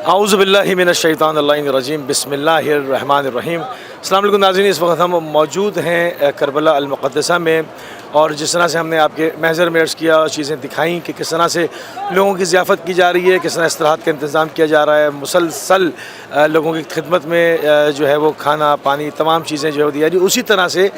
आऊज़ुबिल्लाहिमिनश्शैतानिर्रजीम बिस्मिल्लाहिर्रहमानिर्रहीम। अस्सलाम वालेकुम नाज़रीन, इस वक्त हम मौजूद हैं करबला अल मुक़द्दसा में, और जिस तरह से हमने आपके मेज़रमेंट्स किया और चीज़ें दिखाई कि किस तरह से लोगों की ज़ियाफ़त की जा रही है, किस तरह इस्तराहत का इंतज़ाम किया जा रहा है, मुसलसल लोगों की खिदमत में जो है वो खाना पानी तमाम चीज़ें जो है दी जा रही है। उसी तरह से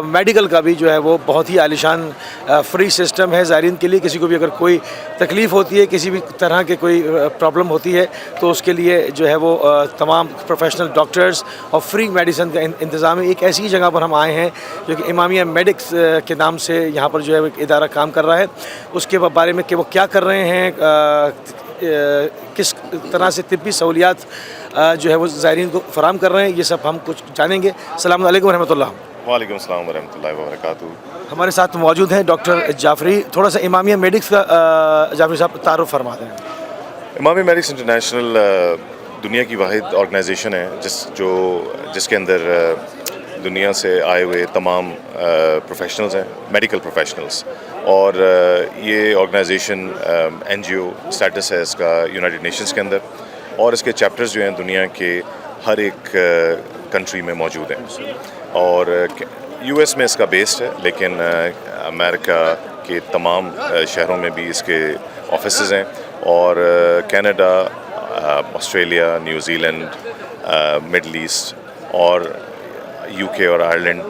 मेडिकल का भी जो है वो बहुत ही आलीशान फ्री सिस्टम है ज़ायरीन के लिए। किसी को भी अगर कोई तकलीफ़ होती है, किसी भी तरह के कोई प्रॉब्लम होती है, तो उसके लिए जो है वो तमाम प्रोफेशनल डॉक्टर्स और फ्री मेडिसिन का इंतज़ाम है। एक ऐसी जगह पर हम आए हैं जो कि इमामिया मेडिक्स के नाम से यहाँ पर जो है एक इदारा काम कर रहा है। उसके बारे में कि वो क्या कर रहे हैं, किस तरह से तिब्बी सहूलियात जो है वो ज़ायरीन को फराहम कर रहे हैं, ये सब हम कुछ जानेंगे। अस्सलाम वालेकुम रहमतुल्लाह। वालेकुम अस्सलाम वरहमतुल्लाहि वबरकातुहू। हमारे साथ मौजूद हैं डॉक्टर जाफ़री। थोड़ा सा इमामिया मेडिक्स का जाफ़री साहब तारुफ़ फरमा दें। इमामी मेडिक्स इंटरनेशनल दुनिया की वाहिद ऑर्गेनाइजेशन है जिसके अंदर दुनिया से आए हुए तमाम प्रोफेशनल्स हैं, मेडिकल प्रोफेशनल्स। और ये ऑर्गेनाइजेशन NGO स्टेटस है इसका यूनाइटेड नेशंस के अंदर, और इसके चैप्टर्स जो हैं दुनिया के हर एक कंट्री में मौजूद हैं। और US में इसका बेस्ड है, लेकिन अमेरिका के तमाम शहरों में भी इसके ऑफिसेज़ हैं, और Canada, Australia, New Zealand, middle east और UK और आयरलैंड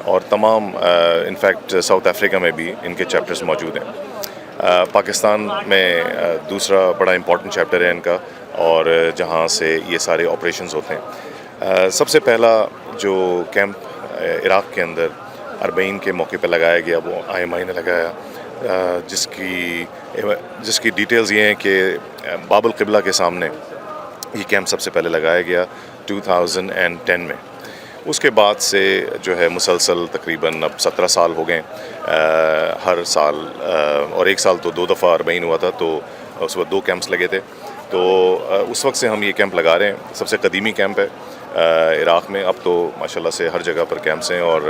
और तमाम इनफैक्ट साउथ अफ्रीका में भी इनके चैप्टर्स मौजूद हैं। पाकिस्तान में दूसरा बड़ा इम्पोर्टेंट चैप्टर है इनका, और जहां से ये सारे ऑपरेशंस होते हैं। सबसे पहला जो कैंप इराक़ के अंदर अरबईन के मौके पर लगाया गया, वो IMI ने लगाया, जिसकी डिटेल्स ये हैं कि बाबुल क़िबला के सामने ये कैंप सबसे पहले लगाया गया 2010 में। उसके बाद से जो है मुसलसल तकरीबन अब 17 साल हो गए, हर साल, और एक साल तो 2 दफ़ा अरबईन हुआ था, तो उस वक्त 2 कैंप्स लगे थे। तो उस वक्त से हम ये कैंप लगा रहे हैं। सबसे कदीमी कैंप है इराक़ में। अब तो माशाल्लाह से हर जगह पर कैंप्स हैं, और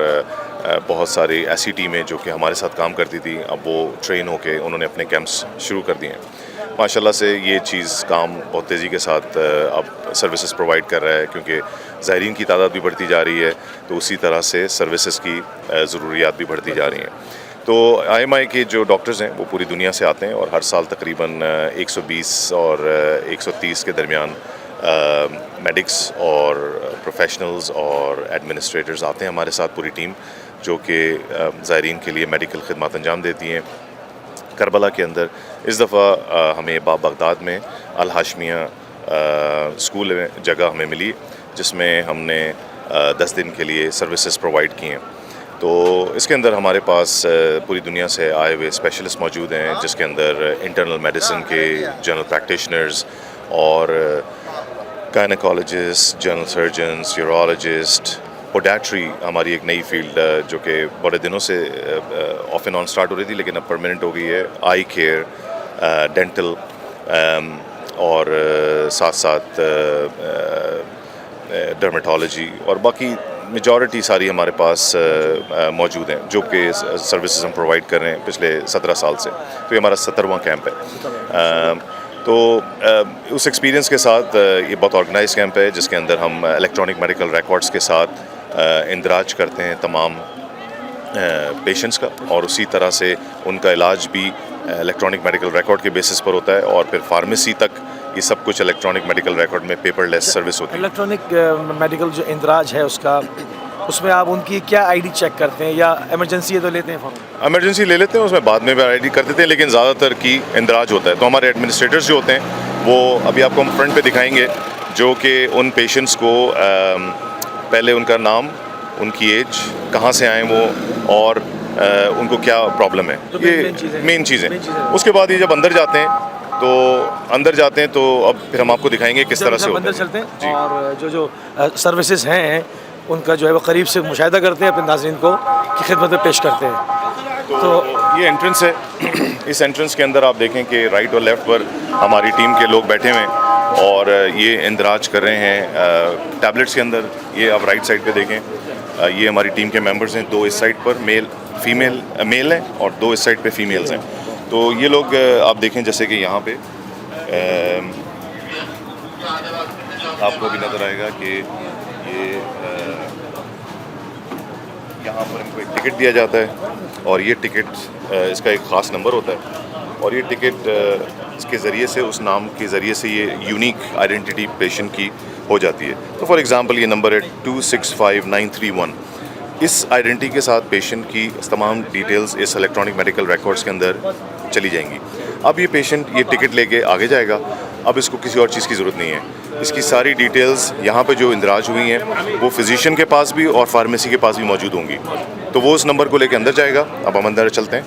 बहुत सारी ऐसी टीमें जो कि हमारे साथ काम करती थी, अब वो ट्रेन होके उन्होंने अपने कैंप्स शुरू कर दिए हैं। माशाल्लाह से ये चीज़ काम बहुत तेज़ी के साथ अब सर्विसेज प्रोवाइड कर रहा है, क्योंकि ज़ायरीन की तादाद भी बढ़ती जा रही है, तो उसी तरह से सर्विसेज की ज़रूरियात भी बढ़ती जा रही हैं। तो IMI के जो डॉक्टर्स हैं वो पूरी दुनिया से आते हैं, और हर साल तकरीबन 120 और 130 के दरमियान मेडिक्स और प्रोफेशनल्स और एडमिनिस्ट्रेटर्स आते हैं हमारे साथ, पूरी टीम, जो कि ज़ायरीन के लिए मेडिकल खिदमत अंजाम देती हैं। करबला के अंदर इस दफ़ा हमें बगदाद में अल हाशमिया स्कूल में जगह हमें मिली, जिसमें हमने 10 दिन के लिए सर्विसेज प्रोवाइड की हैं। तो इसके अंदर हमारे पास पूरी दुनिया से आए हुए स्पेशलिस्ट मौजूद हैं, जिसके अंदर इंटरनल मेडिसिन के जनरल प्रैक्टिशनर्स और गायनेकोलॉजिस्ट, जनरल सर्जन्स, यूरोलॉजिस्ट, पोडैट्री हमारी एक नई फील्ड जो कि बड़े दिनों से ऑफ एंड ऑन स्टार्ट हो रही थी, लेकिन अब परमानेंट हो गई है। आई केयर, डेंटल, और साथ साथ डर्मेटोलॉजी, और बाकी मेजॉरिटी सारी हमारे पास मौजूद हैं, जो कि सर्विसेज हम प्रोवाइड कर रहे हैं पिछले 17 साल से। तो ये हमारा 17वां कैंप है। तो उस एक्सपीरियंस के साथ ये बहुत ऑर्गेनाइज कैंप है, जिसके अंदर हम इलेक्ट्रॉनिक मेडिकल रिकॉर्ड्स के साथ इंदराज करते हैं तमाम पेशेंट्स का, और उसी तरह से उनका इलाज भी इलेक्ट्रॉनिक मेडिकल रिकॉर्ड के बेसिस पर होता है, और फिर फार्मेसी तक ये सब कुछ इलेक्ट्रॉनिक मेडिकल रिकॉर्ड में पेपरलेस सर्विस होती है। इलेक्ट्रॉनिक मेडिकल जो इंदराज है उसका, उसमें आप उनकी क्या ID चेक करते हैं, या एमरजेंसी तो लेते हैं फ़ौरन? एमरजेंसी ले लेते हैं, उसमें बाद में भी ID कर देते हैं, लेकिन ज़्यादातर की इंदराज होता है। तो हमारे एडमिनिस्ट्रेटर्स जो होते हैं वो अभी आपको हम फ्रंट पे दिखाएंगे, जो कि उन पेशेंट्स को पहले उनका नाम, उनकी एज, कहाँ से आए वो, और उनको क्या प्रॉब्लम है, तो ये मेन चीज़ें। उसके बाद ये जब अंदर जाते हैं तो अब फिर हम आपको दिखाएंगे किस तरह से अंदर चलते हैं, और जो सर्विसेज हैं उनका जो है वो करीब से मुशाहिदा करते हैं, अपने नाज़रीन को की खिदमत में पेश करते हैं। तो ये एंट्रेंस है। इस एंट्रेंस के अंदर आप देखें कि राइट और लेफ़्ट पर हमारी टीम के लोग बैठे हुए हैं, और ये इंदराज कर रहे हैं टैबलेट्स के अंदर। ये आप राइट साइड पे देखें, ये हमारी टीम के मेंबर्स हैं। 2 इस साइड पर मेल हैं, और 2 इस साइड पे फीमेल्स हैं। तो ये लोग आप देखें, जैसे कि यहाँ पे आपको भी नज़र आएगा कि ये यहाँ पर इनको एक टिकट दिया जाता है और ये टिकट इसका एक ख़ास नंबर होता है और ये टिकट इसके ज़रिए से उस नाम के ज़रिए से ये यूनिक आइडेंटिटी पेशेंट की हो जाती है। तो फॉर एग्ज़ाम्पल ये नंबर है 265931। इस आइडेंटिटी के साथ पेशेंट की तमाम डिटेल्स इस इलेक्ट्रॉनिक मेडिकल रिकॉर्ड्स के अंदर चली जाएंगी। अब ये पेशेंट ये टिकट लेके आगे जाएगा, अब इसको किसी और चीज़ की ज़रूरत नहीं है। इसकी सारी डिटेल्स यहाँ पे जो इंदराज हुई हैं वो फिजिशियन के पास भी और फार्मेसी के पास भी मौजूद होंगी, तो वो उस नंबर को लेके अंदर जाएगा। अब हम अंदर चलते हैं।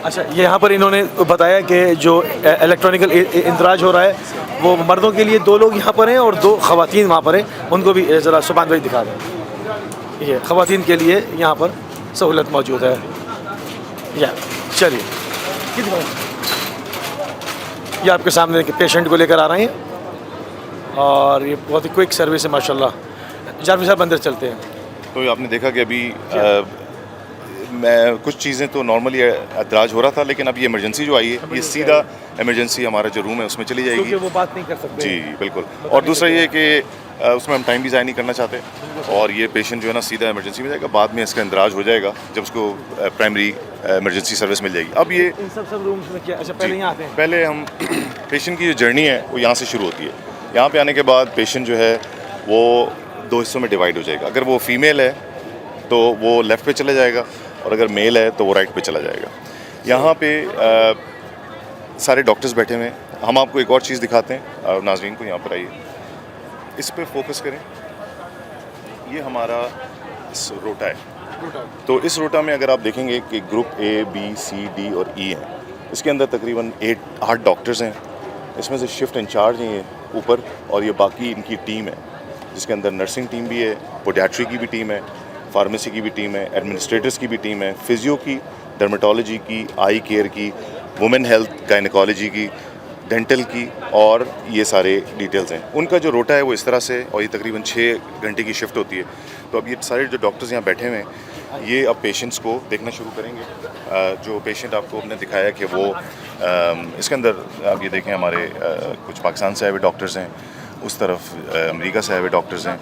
अच्छा, ये यहाँ पर इन्होंने बताया कि जो इलेक्ट्रॉनिकल इंदराज हो रहा है वो मर्दों के लिए 2 लोग यहाँ पर हैं और 2 ख़वातीन वहाँ पर हैं। उनको भी ज़रा सुभान भाई दिखा दें। ये ख़वातीन के लिए यहाँ पर सहूलत मौजूद है। या चलिए, ये आपके सामने पेशेंट को लेकर आ रहे हैं और ये बहुत ही क्विक सर्विस है माशाल्लाह। जारवी साहब अंदर चलते हैं। तो आपने देखा कि अभी मैं कुछ चीज़ें तो नॉर्मली एतराज़ हो रहा था, लेकिन अब ये इमरजेंसी जो आई है ये सीधा इमरजेंसी हमारा जो रूम है उसमें चली जाएगी, क्योंकि वो बात नहीं कर सकते। जी बिल्कुल। और दूसरा ये कि उसमें हम टाइम भी ज़ाया नहीं करना चाहते और ये पेशेंट जो है ना सीधा इमरजेंसी में जाएगा, बाद में इसका इंदराज हो जाएगा जब उसको प्राइमरी इमरजेंसी सर्विस मिल जाएगी। अब ये इन सब रूम्स में क्या, अच्छा पहले यहाँ आते हैं। पहले हम पेशेंट की जो जर्नी है वो यहाँ से शुरू होती है। यहाँ पे आने के बाद पेशेंट जो है वो 2 हिस्सों में डिवाइड हो जाएगा। अगर वो फीमेल है तो वो लेफ़्ट पे चला जाएगा और अगर मेल है तो वो राइट पे चला जाएगा। यहाँ पे सारे डॉक्टर्स बैठे हुए हैं। हम आपको एक और चीज़ दिखाते हैं, नाज़रीन को यहाँ पर आइए, इस पे फोकस करें। ये हमारा रोटा है। तो इस रोटा में अगर आप देखेंगे कि group A, B, C, D और E हैं, इसके अंदर तकरीबन 8 डॉक्टर्स हैं। इसमें से शिफ्ट इंचार्ज हैं ये ऊपर, और ये बाकी इनकी टीम है जिसके अंदर नर्सिंग टीम भी है, पोडियाट्री की भी टीम है, फार्मेसी की भी टीम है, एडमिनिस्ट्रेटर्स की भी टीम है, फिजियो की, डर्मेटोलॉजी की, आई केयर की, वुमेन हेल्थ, गायनेकोलॉजी की, डेंटल की, और ये सारे डिटेल्स हैं। उनका जो रोटा है वो इस तरह से, और ये तकरीबन 6 घंटे की शिफ्ट होती है। तो अब ये सारे जो डॉक्टर्स यहाँ बैठे हुए हैं ये अब पेशेंट्स को देखना शुरू करेंगे। जो पेशेंट आपको हमने दिखाया कि वो इसके अंदर आप ये देखें, हमारे कुछ पाकिस्तान से आए हुए डॉक्टर्स हैं, उस तरफ अमेरिका से आए हुए डॉक्टर्स हैं।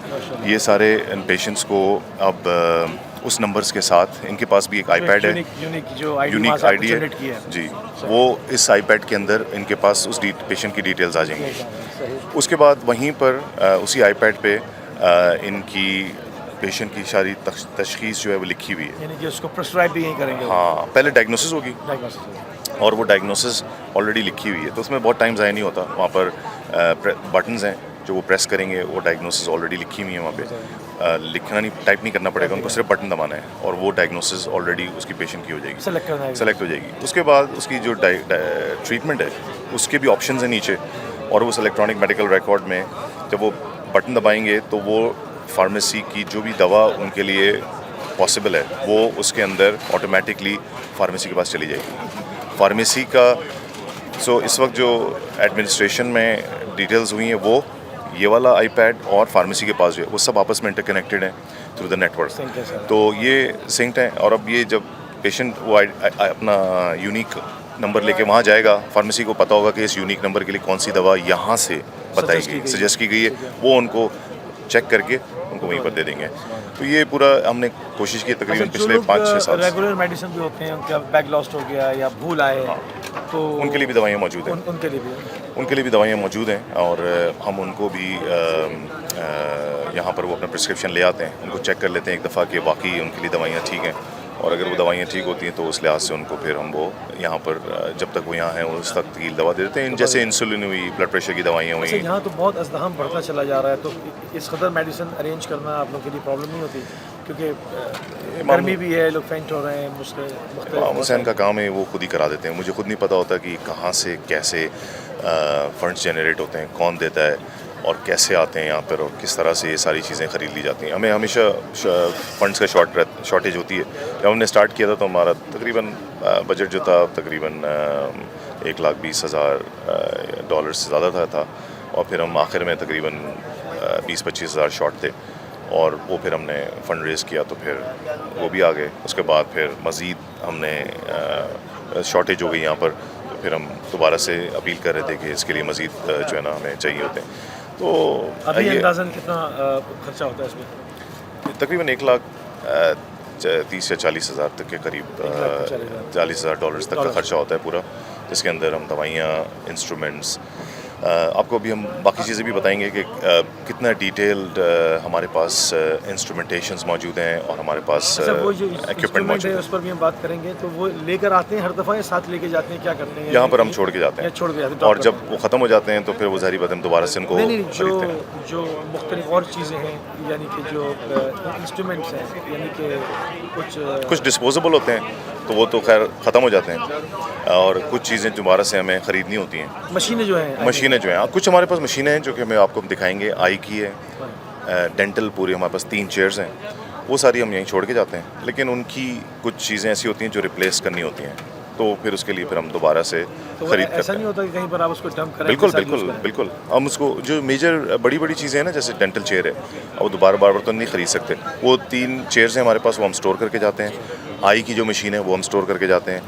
ये सारे पेशेंट्स को अब उस नंबर्स के साथ, इनके पास भी एक आईपैड है, यूनिक आईडी है जी, वो इस आईपैड के अंदर इनके पास उस पेशेंट की डिटेल्स आ जाएंगी। उसके बाद वहीं पर उसी आईपैड पे इनकी पेशेंट की सारी तशखीस जो है वो लिखी हुई है, यानी कि उसको प्रिस्क्राइब भी यहीं करेंगे। हाँ, पहले डायग्नोसिस होगी और वो डायग्नोसिस ऑलरेडी लिखी हुई है, तो उसमें बहुत टाइम ज़ाया नहीं होता। वहाँ पर बटन्स हैं जो वो प्रेस करेंगे, वो डायग्नोसिस ऑलरेडी लिखी हुई है वहाँ पे, लिखना नहीं, टाइप नहीं करना पड़ेगा, उनको सिर्फ बटन दबाना है और वो डायग्नोसिस ऑलरेडी उसकी पेशेंट की हो जाएगी, सेलेक्ट हो जाएगी। उसके बाद उसकी जो ट्रीटमेंट है उसके भी ऑप्शंस हैं नीचे, और उस इलेक्ट्रॉनिक मेडिकल रिकॉर्ड में जब वो बटन दबाएंगे तो वो फार्मेसी की जो भी दवा उनके लिए पॉसिबल है वो उसके अंदर ऑटोमेटिकली फार्मेसी के पास चली जाएगी। फार्मेसी का इस वक्त जो एडमिनिस्ट्रेशन में डिटेल्स हुई हैं वो ये वाला आईपैड और फार्मेसी के पास जो है वो सब आपस में इंटरकनेक्टेड हैं थ्रू द नेटवर्क, तो ये सिंक्ड हैं। और अब ये जब पेशेंट वो अपना यूनिक नंबर लेके वहाँ जाएगा, फार्मेसी को पता होगा कि इस यूनिक नंबर के लिए कौन सी दवा यहाँ से बताई गई, सजेस्ट की गई है, वो उनको चेक करके उनको वहीं पर दे देंगे। तो ये पूरा हमने कोशिश की तकरीबन पिछले 5-6 साल। रेगुलर मेडिसिन भी होते हैं, उनका बैग लॉस्ट हो गया या भूल आए, तो उनके लिए भी दवाइयाँ मौजूद हैं, उनके लिए भी दवाइयाँ मौजूद हैं, और हम उनको भी यहाँ पर वो अपना प्रिस्क्रिप्शन ले आते हैं, उनको चेक कर लेते हैं एक दफ़ा कि वाकई उनके लिए दवाइयाँ ठीक हैं, और अगर वो दवाइयाँ ठीक होती हैं तो उस लिहाज से उनको फिर हम वो यहाँ पर जब तक वो यहाँ हैं उस तक की दवा दे देते हैं, जैसे इंसुलिन हुई, ब्लड प्रेशर की दवाइयाँ हुई। यहाँ तो बहुत अज़दहाम बढ़ता चला जा रहा है, तो इस कदर मेडिसिन अरेंज करना आप लोगों के लिए प्रॉब्लम नहीं होती, क्योंकि गर्मी भी है, लोग फेंट हो रहे हैं, मुश्किल हुसैन का काम है, वो खुद ही करा देते हैं। मुझे खुद नहीं पता होता कि कहाँ से कैसे फंड्स जनरेट होते हैं, कौन देता है और कैसे आते हैं यहाँ पर, और किस तरह से ये सारी चीज़ें ख़रीद ली जाती हैं। हमें हमेशा फ़ंड्स का शॉर्टेज होती है। जब हमने स्टार्ट किया था तो हमारा तकरीबन बजट जो था तकरीबन $1,20,000 से ज़्यादा था, और फिर हम आखिर में तकरीबन 20-25 हज़ार शॉर्ट थे, और वो फिर हमने फ़ंड रेज़ किया तो फिर वो भी आ गए। उसके बाद फिर मज़ीद हमने शॉर्टेज हो गई यहाँ पर, तो फिर हम दोबारा से अपील कर रहे थे कि इसके लिए मज़ीद जो है ना हमें चाहिए होते हैं। तो अभी ये अंदाज़न कितना खर्चा होता है इसमें? तकरीबन 1,30,000 या 40,000 तक के करीब 40,000 डॉलर्स तक का खर्चा होता है पूरा, जिसके अंदर हम दवाइयाँ, इंस्ट्रूमेंट्स, आपको अभी हम बाकी चीज़ें भी बताएंगे कि कितना डिटेल्ड हमारे पास इंस्ट्रूमेंटेशंस मौजूद हैं और हमारे पास अच्छा, वो जो इक्विपमेंट इंस्ट्रूमेंट मौजूद है है। उस पर भी हम बात करेंगे। तो वो लेकर आते हैं हर दफ़ा या साथ लेके जाते हैं, क्या करते हैं? यहाँ पर हम छोड़ के जाते या हैं छोड़ के जाते हैं, और drop जब करते वो ख़त्म हो जाते हैं तो फिर वो ज़ाहिर बात है हम दोबारा से इनको हैं? नहीं, खरीदते हैं। जो मुख्तलिफ और चीज़ें हैं, यानी कि जो इंस्ट्रूमेंट्स हैं, यानी कि कुछ डिस्पोजेबल होते हैं तो वो तो खैर ख़त्म हो जाते हैं और कुछ चीज़ें दोबारा से हमें ख़रीदनी होती हैं। मशीनें जो हैं, मशीनें जो हैं, कुछ हमारे पास मशीनें हैं जो कि हमें आपको दिखाएंगे। आई की है, डेंटल पूरी हमारे पास 3 चेयर्स हैं, वो सारी हम यहीं छोड़ के जाते हैं, लेकिन उनकी कुछ चीज़ें ऐसी होती हैं जो रिप्लेस करनी होती हैं, तो फिर उसके लिए फिर हम दोबारा से तो खरीद ऐसा करते नहीं हैं। होता कि कहीं पर आप उसको डंप करें? बिल्कुल के साथ बिल्कुल use करें? बिल्कुल, हम उसको जो मेजर बड़ी बड़ी चीज़ें हैं ना, जैसे डेंटल चेयर है, अब वो दोबारा बार बार तो नहीं ख़रीद सकते। वो 3 चेयर्स हैं हमारे पास, वो हम स्टोर करके जाते हैं। आई की जो मशीन है वो हम स्टोर करके जाते हैं।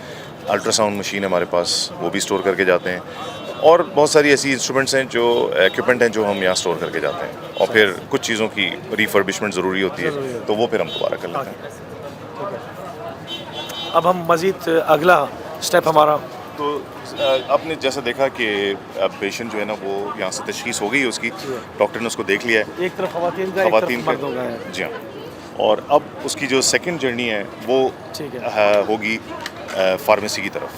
अल्ट्रासाउंड मशीन है हमारे पास, वो भी स्टोर करके जाते हैं। और बहुत सारी ऐसी इंस्ट्रूमेंट्स हैं, जो इक्विपमेंट हैं, जो हम यहाँ स्टोर करके जाते हैं। और फिर कुछ चीज़ों की रिफर्बिशमेंट ज़रूरी होती है, तो वो फिर हम दोबारा कर लेते हैं। अब हम मज़ीद अगला स्टेप हमारा, तो आपने जैसा देखा कि पेशेंट जो है ना, वो यहाँ से तशख़ीस हो गई है उसकी, डॉक्टर ने उसको देख लिया है, एक तरफ ख़वातीन का, एक ख़वातीन तरफ मर्दों का है। जी हाँ। और अब उसकी जो सेकंड जर्नी है वो ठीक है। होगी फार्मेसी की तरफ,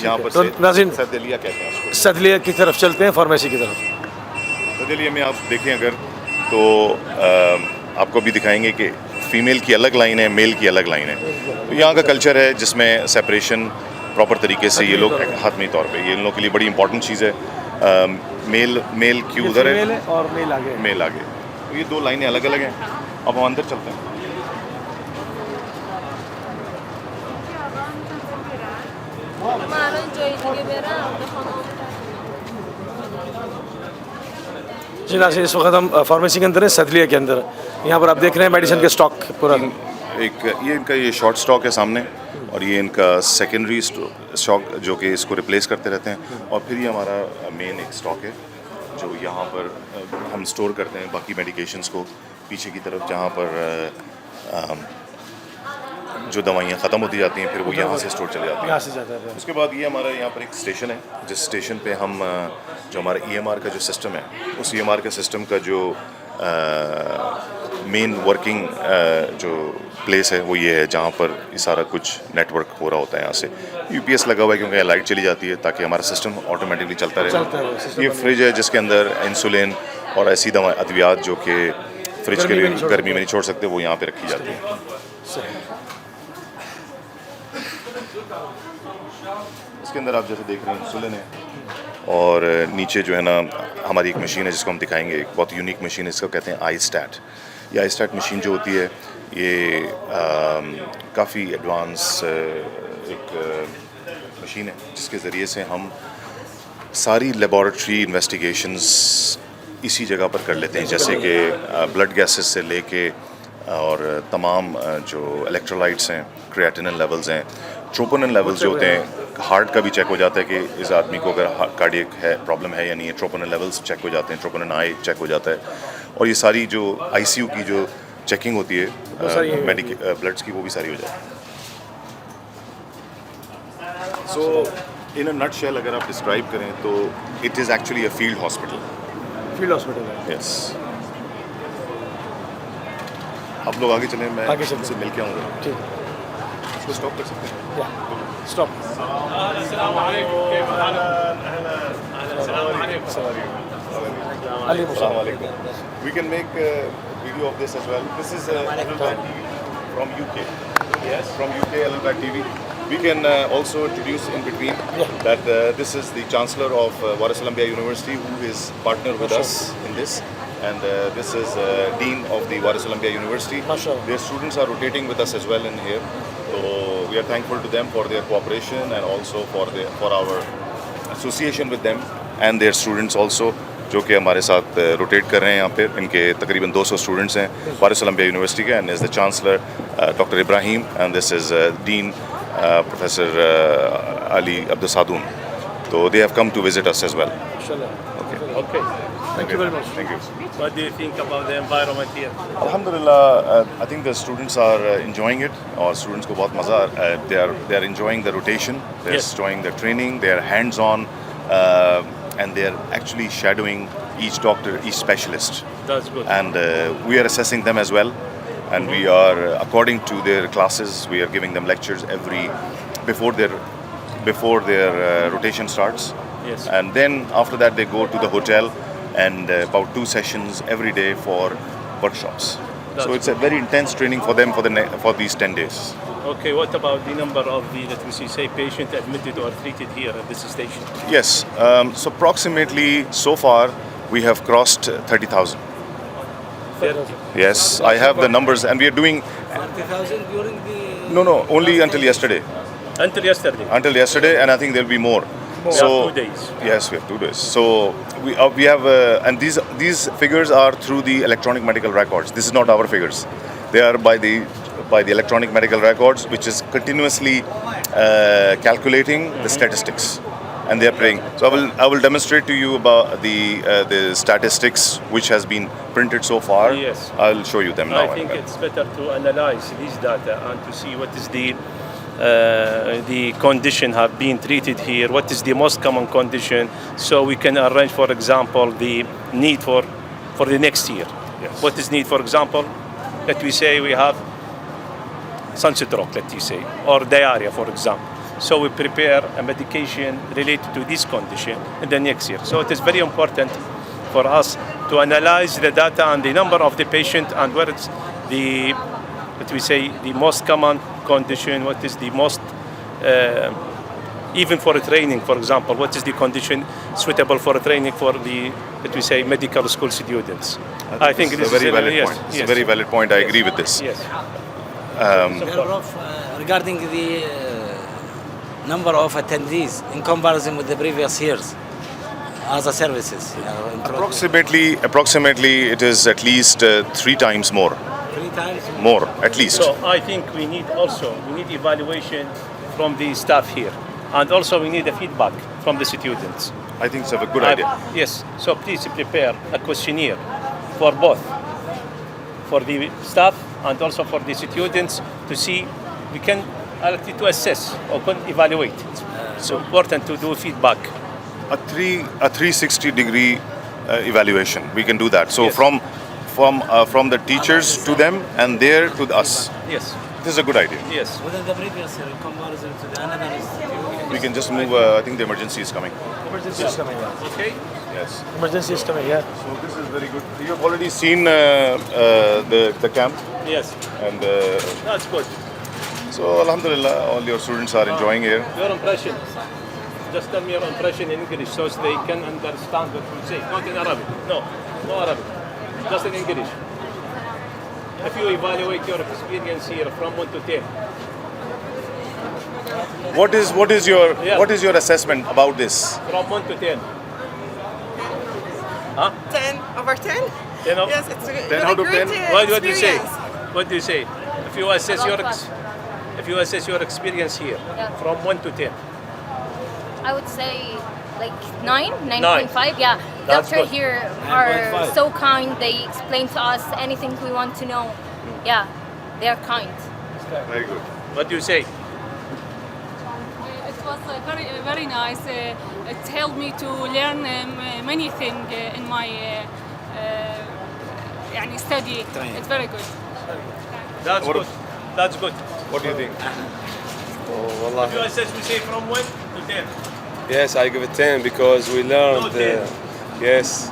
जहाँ पर तो नाज़रीन, सैदलिया कहते हैं उसको। सदलिया की तरफ चलते हैं, फार्मेसी की तरफ। सैदलिया में आप देखें अगर तो आपको भी दिखाएंगे कि फ़ीमेल की अलग लाइन है, मेल की अलग लाइन है। तो यहाँ का कल्चर है जिसमें सेपरेशन प्रॉपर तरीके से ये लोग हातमी तौर पे, ये इन लोगों के लिए बड़ी इंपॉर्टेंट चीज़ है। मेल की उधर है, फीमेल और मेल आगे है। मेल आगे, तो ये 2 लाइनें अलग अलग हैं। अब हम अंदर चलते हैं। जी नाज़रीन, इस वक्त हम फार्मेसी के अंदर हैं, सदलिया के अंदर। यहाँ पर आप देख रहे हैं मेडिसिन के स्टॉक पूरा। एक ये इनका ये शॉर्ट स्टॉक है सामने, और ये इनका सेकेंडरी स्टॉक जो कि इसको रिप्लेस करते रहते हैं। और फिर ये हमारा मेन एक स्टॉक है जो यहाँ पर हम स्टोर करते हैं बाकी मेडिकेशंस को, पीछे की तरफ जहाँ पर जो दवाइयाँ ख़त्म होती जाती हैं, फिर वो यहाँ से स्टोर चले जाती हैं। यहाँ से जाता है। उसके बाद ये हमारा यहाँ पर एक स्टेशन है, जिस स्टेशन पे हम जो हमारा EMR का जो सिस्टम है, उस EMR का सिस्टम का जो मेन वर्किंग जो प्लेस है वो ये है, जहाँ पर ये सारा कुछ नेटवर्क हो रहा होता है। यहाँ से UPS लगा हुआ है क्योंकि यहाँ लाइट चली जाती है, ताकि हमारा सिस्टम ऑटोमेटिकली चलता रहे। ये फ्रिज है जिसके अंदर इंसुलिन और ऐसी दवा अद्वियात जो कि फ्रिज के लिए गर्मी में नहीं छोड़ सकते, वो यहाँ पे रखी जाती है। इसके अंदर आप जैसे देख रहे हैं इंसुलिन है, और नीचे जो है ना हमारी एक मशीन है जिसको हम दिखाएंगे, एक बहुत यूनिक मशीन है, इसको कहते हैं iStat। ये iStat मशीन जो होती है, ये काफ़ी एडवांस एक मशीन है जिसके ज़रिए से हम सारी लेबॉरेटरी इन्वेस्टिगेशंस इसी जगह पर कर लेते हैं, जैसे कि ब्लड गैसेस से लेके और तमाम जो इलेक्ट्रोलाइट्स हैं, क्रिएटिनिन लेवल्स हैं, ट्रोपोनिन लेवल्स जो होते हैं, हार्ट का भी चेक हो जाता है कि इस आदमी को अगर कार्डियक है प्रॉब्लम है या नहीं है, ट्रोपोनिन लेवल्स चेक हो जाते हैं, ट्रोपोनिन आई चेक हो जाता है। और ये सारी जो ICU की जो चेकिंग होती है ब्लड्स की, वो भी सारी हो जाती है। सो इन अ नटशेल अगर आप डिस्क्राइब करें तो it is actually a field hospital. Field hospital है। यस, आप लोग आगे चलें, मैं आगे चलते उनसे मिल के आऊँगा। ठीक इसको स्टॉप कर सकते हैं। है, stop. Assalamu alaikum. We can make a video of this as well. This is from UK. Yes. From UK, Al-Baq TV. We can also introduce in between that this is the Chancellor of Waris Al-Anbiya University, who is partner with us in this. And this is Dean of the Waris Al-Anbiya University. MashaAllah. Their students are rotating with us as well in here. So we are thankful to them for their cooperation and also for our association with them and their students also, जो कि हमारे साथ rotate कर रहे हैं यहाँ पे। इनके तकरीबन 200 स्टूडेंट्स हैं वारिस अल-अंबिया यूनिवर्सिटी के, and is the chancellor doctor Ibrahim, and this is dean professor Ali Abdus Sadoon. So they have come to visit us as well. Okay. Thank you very much. Thank you. What do you think about the environment here? Alhamdulillah, I think the students are enjoying it. और students को बहुत मजा they are enjoying the rotation. They are Yes. enjoying the training. They are hands-on, and they are actually shadowing each doctor, each specialist. That's good. And we are assessing them as well. And we are, according to their classes, we are giving them lectures before their rotation starts. Yes. And then after that they go to the hotel and about 2 sessions every day for workshops. That's So it's a very intense training for them for these 10 days. Okay, what about the number of the, let me see, say, patient admitted or treated here at this station? Yes, so approximately so far we have crossed 30,000. Yes, I have the numbers and we are doing, 30,000 during the... no, only until yesterday. Until yesterday. Until yesterday, and I think there'll be more. We have 2 days. Yes, we have 2 days. So we have, and these figures are through the electronic medical records. This is not our figures. They are by the electronic medical records, which is continuously calculating the statistics, and they are playing. So I will demonstrate to you about the statistics which has been printed so far. Yes. I'll show you them now. I think it's better to analyze these data and to see what is the condition have been treated here, what is the most common condition, so we can arrange, for example, the need for the next year. Yes. What is need, for example, let we say we have sunstroke, let me say, or diarrhea, for example. So we prepare a medication related to this condition in the next year. So it is very important for us to analyze the data and the number of the patient and where it's the, let we say, the most common condition, what is the most, even for a training, for example, what is the condition suitable for a training for the, let we say, medical school students. I think it's this a very is valid yes, point. It's yes. a very valid point. I agree with this. Yes. Prof, regarding the number of attendees in comparison with the previous years, other services. Approximately, it is at least 3 times more. 3 times? More, at least. So I think we need evaluation from the staff here, and also we need a feedback from the students. I think it's a good idea. Yes. So please prepare a questionnaire for both, for the staff and also for the students, to see we can to assess or can evaluate. It's important to do feedback. A 360-degree evaluation. We can do that. So Yes. from the teachers to them and there to us. Yes. This is a good idea. Yes. Within the previous year in comparison to the another institute. We can just move. I think the emergency is coming. Emergency is coming, yeah. Okay. Yes. Emergency is coming, yeah. So this is very good. You have already seen the camp, Yes. and That's good. so Alhamdulillah, all your students are enjoying here. Your impression. Just tell me your impression in English so they can understand what we say. Not in Arabic. No Arabic. Just in English. If you evaluate your experience here from 1 to 10. What is Yeah. your assessment about this? From 1 to 10. 10 over 10? 10 of- Yes, it's a 10 really out of great 10? What do you say? experience. What do you say? If you assess your experience here Yeah. from 1 to 10. I would say like 9, 9. 9.5. Yeah, That's doctor good. here are 9.5. so kind. They explain to us anything we want to know. Yeah, they are kind. Very good. What do you say? It was very nice. It helped me to learn many things in my study. It's very good. That's What- good. That's good. What do you think? If you assess, we say from 1 to 10. Yes, I give it 10 because we learned. Oh, 10. Yes,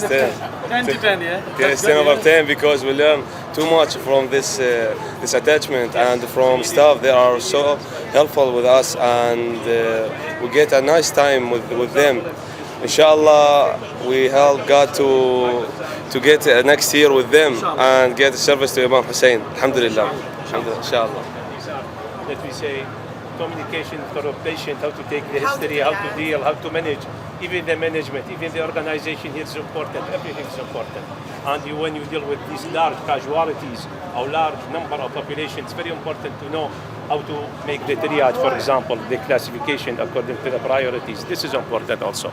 10. 10 to 10, yeah? Yes, 10 over 10 because we learn too much from this attachment and from staff. They are so helpful with us and we get a nice time with them. Inshallah, we help God to get next year with them and get service to Imam Hussein. Alhamdulillah. Alhamdulillah. Inshallah. Let me say, communication for a patient, how to take the How to history, do how that. to deal, how to manage. Even the management, even the organization here is important. Everything is important. And when you deal with these large casualties or large number of population, it's very important to know how to make the triage, for example, the classification according to the priorities. This is important also.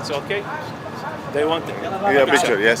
it's okay they want it Yeah, picture, yes.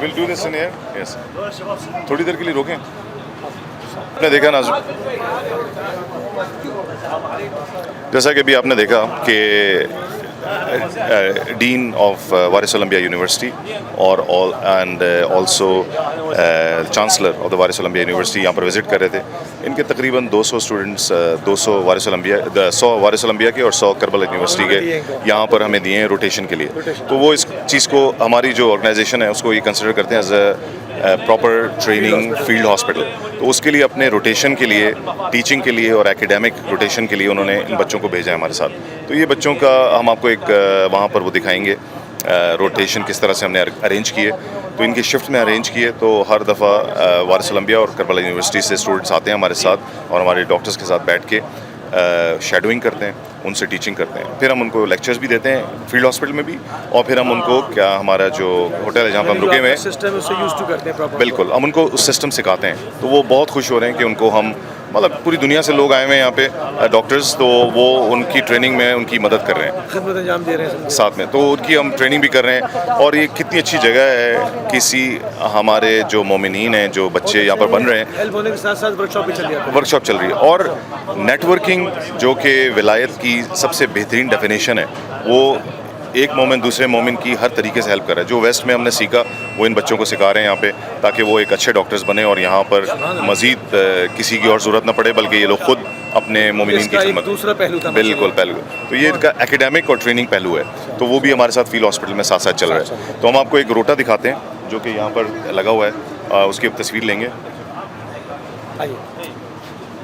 We'll do this in here. Yes. थोड़ी देर के लिए रोकें. आपने देखा ना, जैसा कि अभी आपने देखा कि dean of Waris Olympia university और also chancellor of the Waris Olympia university यहाँ पर विज़िट कर रहे थे. इनके तकरीबन 200 students 200 Waris Olympia 100 Waris Olympia के और 100 करबला यूनिवर्सिटी के यहाँ पर हमें दिए हैं रोटेशन के लिए. तो वो इस चीज़ को हमारी जो ऑर्गेनाइजेशन है उसको ये कंसिडर करते हैं as a proper training field hospital. तो उसके लिए अपने रोटेशन के लिए, टीचिंग के लिए और एकेडमिक रोटेशन के लिए उन्होंने इन बच्चों को भेजा है हमारे साथ. तो ये बच्चों का हम आपको एक वहाँ पर वो दिखाएंगे रोटेशन किस तरह से हमने अरेंज किए. तो इनकी शिफ्ट में अरेंज किए. तो हर दफ़ा वारिस ओलंपिया और करबला यूनिवर्सिटी से स्टूडेंट्स आते हैं हमारे साथ और हमारे डॉक्टर्स के साथ बैठ के शेडोइंग करते हैं, उनसे टीचिंग करते हैं. फिर हम उनको लेक्चर्स भी देते हैं फील्ड हॉस्पिटल में भी, और फिर हम उनको क्या हमारा जो होटल है जहाँ पर हम रुके हुए हैं सिस्टम उससे यूज टू करते हैं प्रॉपर. बिल्कुल हम उनको उस सिस्टम सिखाते हैं. तो वो बहुत खुश हो रहे हैं कि उनको हम मतलब पूरी दुनिया से लोग आए हुए हैं यहाँ पे डॉक्टर्स, तो वो उनकी ट्रेनिंग में उनकी मदद कर रहे हैं, खिदमत अंजाम दे रहे हैं साथ में. तो उनकी हम ट्रेनिंग भी कर रहे हैं. और ये कितनी अच्छी जगह है, किसी हमारे जो मोमिनीन हैं, जो बच्चे यहाँ पर बन रहे हैं, हेल्प होने के साथ साथ वर्कशॉप भी चल रही है. वर्कशॉप चल रही है. और नेटवर्किंग जो कि विलायत की सबसे बेहतरीन डेफिनेशन है, वो एक मोमिन दूसरे मोमिन की हर तरीके से हेल्प कर रहा है. जो वेस्ट में हमने सीखा वो इन बच्चों को सिखा रहे हैं यहाँ पे, ताकि वो एक अच्छे डॉक्टर्स बने और यहाँ पर मज़ीद किसी की और ज़रूरत ना पड़े, बल्कि ये लोग खुद अपने मोमिनीन की खिदमत. दूसरा पहलू था. बिल्कुल पहलू. तो ये इनका एकेडमिक और ट्रेनिंग पहलू है. तो वो भी हमारे साथ फील्ड हॉस्पिटल में साथ साथ चल रहा है. तो हम आपको एक रोटा दिखाते हैं जो कि यहाँ पर लगा हुआ है, उसकी अब तस्वीर लेंगे. आइए.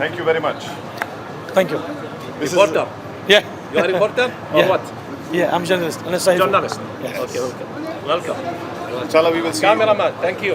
Thank you very much. Thank you. reporter Yeah. you are reporter or Yeah. what Yeah, I'm journalist. I'm a scientist. journalist Yes. okay welcome चलो we will see. cameraman thank you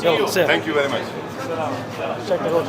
see you Sir, thank you very much. check the road.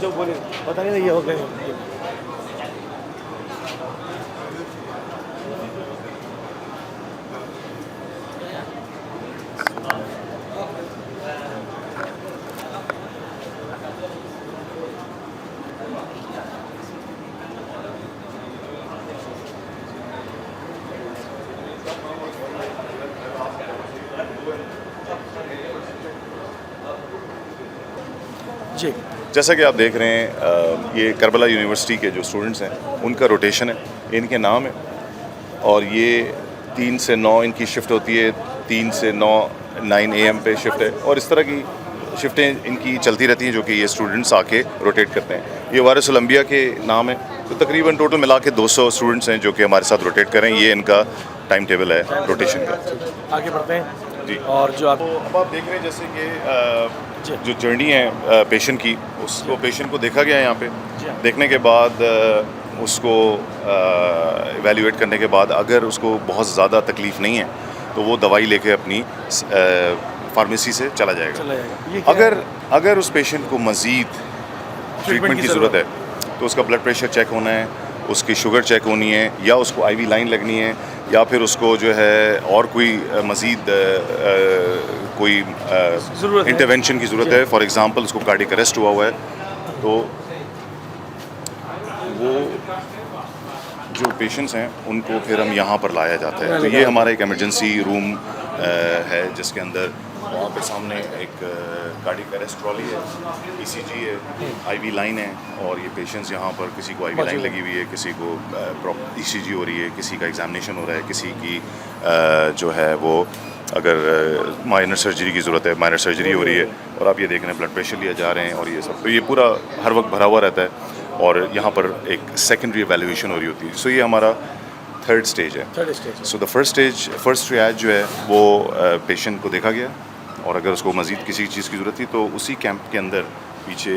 जब बोले पता नहीं ये हो गए. जी. जैसा कि आप देख रहे हैं, ये करबला यूनिवर्सिटी के जो स्टूडेंट्स हैं उनका रोटेशन है, इनके नाम है. और ये 3 से 9 इनकी शिफ्ट होती है, 3 से 9 AM पे शिफ्ट है. और इस तरह की शिफ्टें इनकी चलती रहती हैं जो कि ये स्टूडेंट्स आके रोटेट करते हैं. ये वारिस ओलंपिया के नाम है. तो तकरीबन टोटल मिला के 200 स्टूडेंट्स हैं जो कि हमारे साथ रोटेट करें. ये इनका टाइम टेबल है रोटेशन का. आगे बढ़ते हैं जी. और जो आप अब आप देख रहे हैं जैसे कि जो जर्नी है पेशेंट की, उसको पेशेंट को देखा गया है यहाँ पे. देखने के बाद उसको इवैल्यूएट करने के बाद अगर उसको बहुत ज़्यादा तकलीफ़ नहीं है तो वो दवाई लेके अपनी फार्मेसी से चला जाएगा. अगर उस पेशेंट को मज़ीद ट्रीटमेंट की ज़रूरत है तो उसका ब्लड प्रेशर चेक होना है, उसकी शुगर चेक होनी है, या उसको आईवी लाइन लगनी है, या फिर उसको जो है और कोई मज़ीद कोई इंटरवेंशन की ज़रूरत है. फॉर एग्ज़ाम्पल उसको कार्डियक अरेस्ट हुआ है, तो वो जो पेशेंट्स हैं उनको फिर हम यहाँ पर लाया जाता है. तो ये हमारा एक एमरजेंसी रूम है जिसके अंदर वहाँ पे सामने एक कार्डियक अरेस्ट ट्रॉली है, ECG है, आईवी लाइन है. और ये पेशेंट्स यहाँ पर, किसी को आईवी लाइन लगी हुई है, किसी को ECG हो रही है, किसी का एग्जामिनेशन हो रहा है, किसी की जो है वो अगर माइनर सर्जरी की ज़रूरत है, माइनर सर्जरी हो रही है. और आप ये देख रहे हैं ब्लड प्रेशर लिया जा रहे हैं और ये सब. तो ये पूरा हर वक्त भरा हुआ रहता है. और यहाँ पर एक सेकेंडरी एवेल्यूएशन हो रही होती है. सो ये हमारा थर्ड स्टेज है. सो द फर्स्ट ट्रियाज जो है वो पेशेंट को देखा गया, और अगर उसको मज़ीद किसी चीज़ की ज़रूरत थी तो उसी कैंप के अंदर पीछे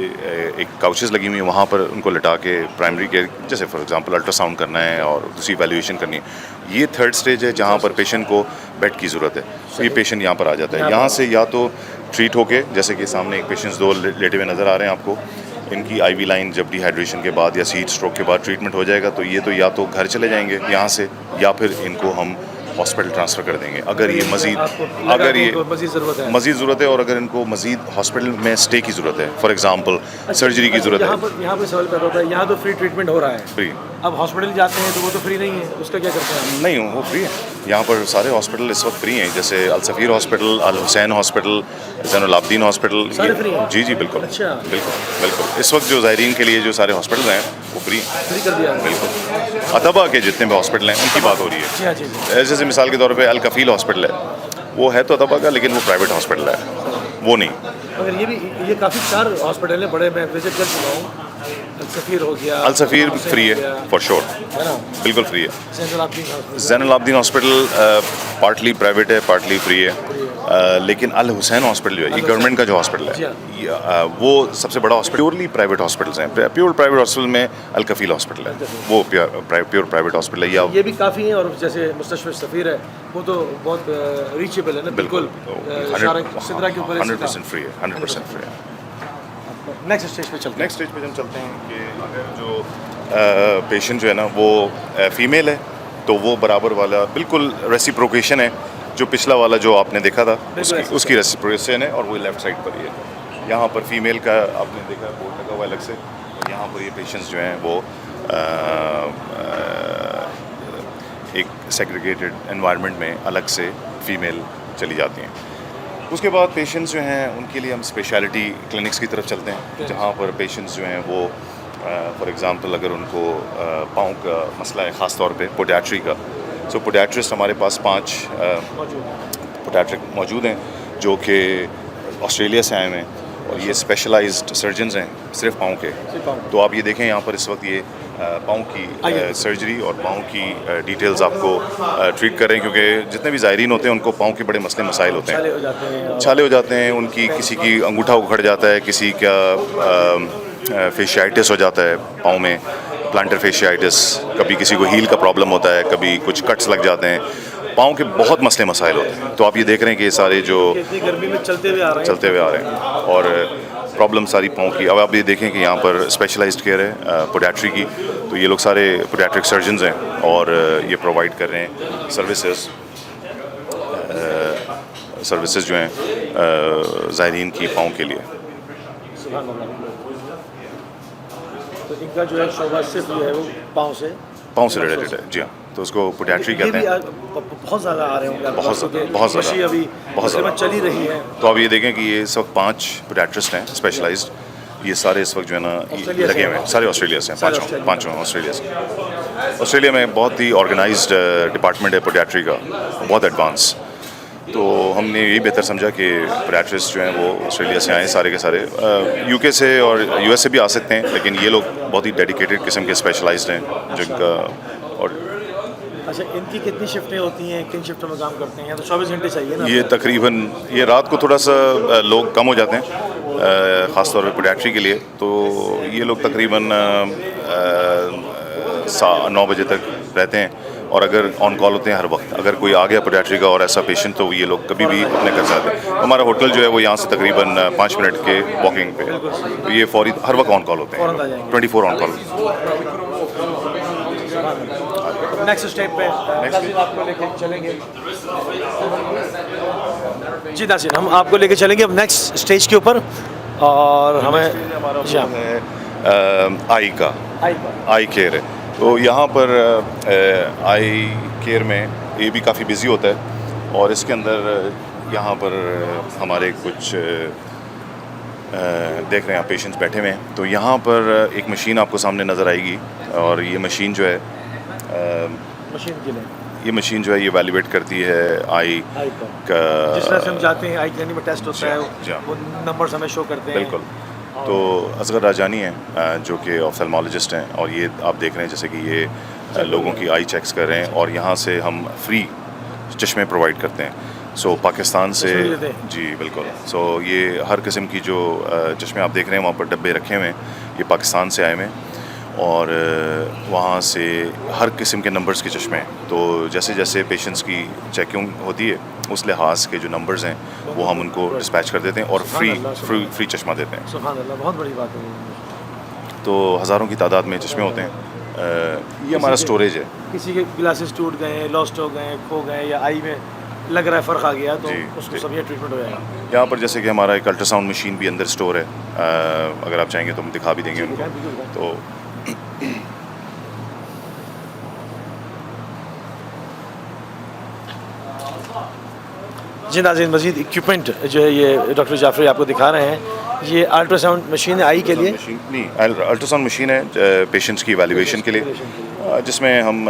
एक काउचेस लगी हुई हैं, वहाँ पर उनको लिटा के प्राइमरी केयर, जैसे फॉर एग्जांपल अल्ट्रासाउंड करना है और दूसरी वैल्यूएशन करनी है। ये थर्ड स्टेज है जहाँ पर पेशेंट को बेड की ज़रूरत है, तो ये पेशेंट यहाँ पर आ जाता है। यहाँ से या तो ट्रीट होके, जैसे कि सामने एक पेशेंट्स दो लेटे हुए नज़र आ रहे हैं आपको, इनकी आईवी लाइन जब डिहाइड्रेशन के बाद या हीट स्ट्रोक के बाद ट्रीटमेंट हो जाएगा तो ये तो या तो घर चले जाएंगे यहाँ से, या फिर इनको हम हॉस्पिटल ट्रांसफ़र कर देंगे अगर ये मज़ीद ज़रूरत है, और अगर इनको मज़ीद हॉस्पिटल में स्टे की ज़रूरत है, फॉर एग्जांपल सर्जरी की ज़रूरत है। यहाँ पर सवाल पैदा होता है, यहाँ तो फ्री ट्रीटमेंट हो रहा है, फ्री। अब हॉस्पिटल जाते हैं तो वो तो फ्री नहीं है, उसका क्या करते हैं? नहीं, वो फ्री है। यहाँ पर सारे हॉस्पिटल इस वक्त फ्री हैं, जैसे अल सफ़ीर हॉस्पिटल, अल हुसैन हॉस्पिटल, ज़ैनुल आबदीन हॉस्पिटल, सारे फ्री हैं? जी बिल्कुल। अच्छा। बिल्कुल इस वक्त जो ज़ायरीन के लिए जो सारे हॉस्पिटल हैं वो फ्री कर दिया बिल्कुल। अतबा के जितने भी हॉस्पिटल हैं उनकी बात हो रही है। जैसे मिसाल के तौर पे अल कफ़ील हॉस्पिटल है, वो है तो अतबा का, लेकिन वो प्राइवेट हॉस्पिटल है, वो नहीं। मगर ये काफ़ी 4 हॉस्पिटल है बड़े, मैं विजिट कर चुका हूँ। अल सफ़ीर हो गया, अल सफ़ीर फ्री है फॉर श्योर, है ना? बिल्कुल फ्री है। Zainul Abedin hospital partly private है, पार्टली फ्री है, लेकिन अल हुसैन हॉस्पिटल जो है, ये गवर्नमेंट का जो हॉस्पिटल है, वो सबसे बड़ा हॉस्पिटल, प्योरली प्राइवेट हॉस्पिटल्स हैं। प्योर प्राइवेट हॉस्पिटल में अल कफ़ील हॉस्पिटल है, वो प्योर प्राइवेट हॉस्पिटल है। या ये भी काफ़ी है, और जैसे मुस्तशफ़ा सफ़ीर है वो तो बहुत रीचेबल है ना, बिल्कुल सिदरा के ऊपर 100% फ्री है, 100% फ्री है। नेक्स्ट स्टेज पे चलते हैं। नेक्स्ट स्टेज पे हम चलते हैं कि अगर जो पेशेंट जो है ना वो फीमेल है तो वो बराबर वाला बिल्कुल रेसिप्रोकेशन है, जो पिछला वाला जो आपने देखा था उसकी रेसिप्रोकेशन है, और वो लेफ्ट साइड पर ही है। यहाँ पर फीमेल का आपने देखा बोर्ड लगा हुआ अलग से, और यहाँ पर ये पेशेंट्स जो हैं वो एक सेग्रीगेटेड एनवायरनमेंट में अलग से फीमेल चली जाती हैं। उसके बाद पेशेंट्स जो हैं उनके लिए हम स्पेशलिटी क्लिनिक्स की तरफ चलते हैं, जहाँ पर पेशेंट्स जो हैं वो फॉर एग्ज़ाम्पल अगर उनको पाँव का मसला है, ख़ास तौर पे पोडियाट्री का, सो पोडियाट्रिस्ट हमारे पास 5 पोडियाट्रिक मौजूद हैं जो कि ऑस्ट्रेलिया से आए हुए हैं, और ये स्पेशलाइज्ड सर्जन्स हैं सिर्फ पाँव के। तो आप ये देखें यहाँ पर इस वक्त ये पाँव की सर्जरी और पाँव की डिटेल्स आपको ट्रीट कर रहे हैं, क्योंकि जितने भी ज़ायरीन होते हैं उनको पाँव के बड़े मसले मसाइल होते हैं, छाले हो जाते हैं, उनकी किसी की अंगूठा उखड़ जाता है, किसी का फेशियाइटिस हो जाता है पाँव में, प्लांटर फेशियाइटिस, कभी किसी को हील का प्रॉब्लम होता है, कभी कुछ कट्स लग जाते हैं, पाँव के बहुत मसले मसाइल होते हैं। तो आप ये देख रहे हैं कि ये सारे जो गर्मी में चलते हुए आ रहे हैं और प्रॉब्लम सारी पाँव की। अब आप ये देखें कि यहाँ पर स्पेशलाइज्ड केयर है पोडियाट्री की, तो ये लोग सारे पोडियाट्रिक सर्जन्स हैं और ये प्रोवाइड कर रहे हैं सर्विसेज जो हैं ज़ायरीन की पाँव के लिए। तो इनका जो है शोभा सिर्फ जो है वो पाँव से रिलेटेड है, जी हाँ। तो उसको पोडियाट्री कहते हैं। बहुत ज़्यादा आ रहे होंगे, बहुत ज़्यादा अभी बहुत ज़्यादा चली रही है। तो आप ये देखें कि ये इस वक्त 5 पोडियाट्रिस्ट हैं स्पेशलाइज्ड, ये सारे इस वक्त जो है ना लगे हुए हैं, सारे ऑस्ट्रेलिया से हैं, पाँचों ऑस्ट्रेलिया से। ऑस्ट्रेलिया में बहुत ही ऑर्गेनाइज्ड डिपार्टमेंट है पोडियाट्री का, बहुत एडवांस। तो हमने यही बेहतर समझा कि पोडियाट्रिस्ट जो हैं वो ऑस्ट्रेलिया से आए सारे के सारे, यूके से और यूएस से भी आ सकते हैं, लेकिन ये लोग बहुत ही डेडिकेटेड किस्म के स्पेशलाइज्ड हैं जिनका। और अच्छा, इनकी कितनी शिफ्टें होती हैं, किन शिफ्टों में काम करते हैं? तो 24 घंटे चाहिए ना? ये तकरीबन ये रात को थोड़ा सा लोग कम हो जाते हैं, ख़ास तौर पे पोडियाट्री के लिए, तो ये लोग तकरीबन 9 बजे तक रहते हैं, और अगर ऑन कॉल होते हैं हर वक्त। अगर कोई आ गया पोडियाट्री का और ऐसा पेशेंट, तो ये लोग कभी भी अपने कर सकते हैं। हमारा होटल जो है वो यहाँ से तकरीबन 5 मिनट के वॉकिंग पे, तो ये फौरी हर वक्त ऑन कॉल होते हैं, 24 ऑन कॉल। नेक्स्ट स्टेप पे आपको लेके चलेंगे जी नाज़रीन, हम आपको लेके चलेंगे अब नेक्स्ट स्टेज के ऊपर, और हमें हमारा है आई केयर है। तो यहाँ पर आई केयर में ये भी काफ़ी बिजी होता है, और इसके अंदर यहाँ पर हमारे कुछ देख रहे हैं आप पेशेंट्स बैठे हुए हैं। तो यहाँ पर एक मशीन आपको सामने नज़र आएगी, और ये मशीन जो है ये मशीन जो है ये वैल्यूएट करती है आई का, जिस तरह से हम जाते हैं आई क्लिनिक में टेस्ट होता है, वो नंबर्स हमें शो करते हैं। बिल्कुल। तो असगर राजानी हैं जो कि ऑफ्थेल्मोलॉजिस्ट हैं, और ये आप देख रहे हैं जैसे कि ये लोगों की आई चेक्स कर रहे हैं, और यहाँ से हम फ्री चश्मे प्रोवाइड करते हैं। सो पाकिस्तान से चश्मे देते हैं। जी बिल्कुल। सो ये हर किस्म की जो चश्मे आप देख रहे हैं वहाँ पर डब्बे रखे हुए हैं, ये पाकिस्तान से आए हुए हैं और वहाँ से हर किस्म के नंबर्स के चश्मे हैं। तो जैसे जैसे पेशेंट्स की चेकिंग होती है उस लिहाज के जो नंबर्स हैं वो हम उनको डिस्पैच कर देते हैं और फ्री चश्मा देते हैं। सुभान अल्लाह, बहुत बड़ी बात है। तो हज़ारों की तादाद में चश्मे होते हैं। ये हमारा स्टोरेज है। किसी के ग्लासेस टूट गए, लॉस्ट हो गए, खो गए या आई में लग रहा है फ़र्क आ गया तो जी, उसको जी। सब ये ट्रीटमेंट हो जाएगा। यहाँ पर जैसे कि हमारा एक अल्ट्रासाउंड मशीन भी अंदर स्टोर है, अगर आप चाहेंगे तो हम दिखा भी देंगे उनको। तो जी नाज़रीन, मज़ीद इक्विपमेंट जो है ये डॉक्टर जाफरी आपको दिखा रहे हैं, ये अल्ट्रासाउंड मशीन है आई के लिए। मशीन नहीं, अल्ट्रासाउंड मशीन है पेशेंट्स की वैल्यूएशन के लिए, जिसमें हम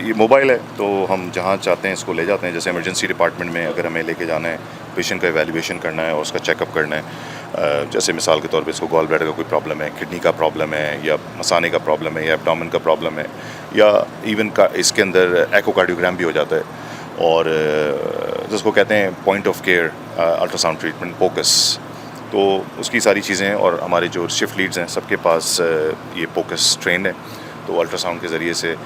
ये मोबाइल है तो हम जहाँ चाहते हैं इसको ले जाते हैं। जैसे इमरजेंसी डिपार्टमेंट में अगर हमें लेके जाना है, पेशेंट का वैल्यूएशन करना है और उसका चेकअप करना है, जैसे मिसाल के तौर पे इसको गॉल ब्लैडर का कोई प्रॉब्लम है, किडनी का प्रॉब्लम है या मसाने का प्रॉब्लम है या एब्डोमेन का प्रॉब्लम है या इवन का इसके अंदर एकोकार्डियोग्राम भी हो जाता है और जिसको कहते हैं point of care ultrasound treatment focus. तो उसकी सारी चीज़ें और हमारे जो शिफ्ट लीड्स हैं सबके पास ये पोकस ट्रेंड है, तो अल्ट्रासाउंड के ज़रिए से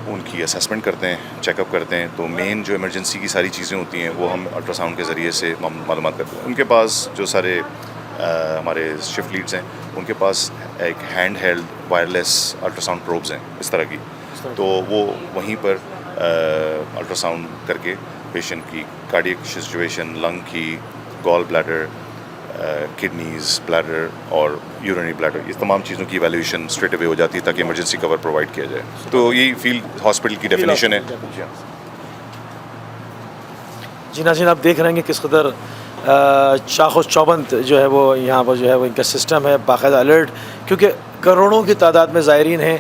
उनकी असेसमेंट करते हैं, चेकअप करते हैं। तो मेन जो इमरजेंसी की सारी चीज़ें होती हैं वो हम अल्ट्रासाउंड के ज़रिए से मालूमात करते हैं। उनके पास जो सारे हमारे शिफ्ट लीड्स हैं उनके पास एक hand held wireless ultrasound probes हैं इस तरह की, तो वो वहीं पर अल्ट्रासाउंड करके पेशेंट की कार्डियक सिचुएशन, लंग की, गॉल ब्लैडर, किडनीज़, ब्लैडर और यूरिनरी ब्लैडर, ये तमाम चीज़ों की वैल्यूएशन स्ट्रेट अवे हो जाती है ताकि इमरजेंसी कवर प्रोवाइड किया जाए। तो यही फील्ड हॉस्पिटल की डेफिनेशन है। जी नाज़रीन, आप देख रहे हैं कि किस कदर चाखो चौबंद जो है वो यहाँ पर जो है वो इनका सिस्टम है, बाकायदा अलर्ट, क्योंकि करोड़ों की तादाद में ज़ायरीन हैं।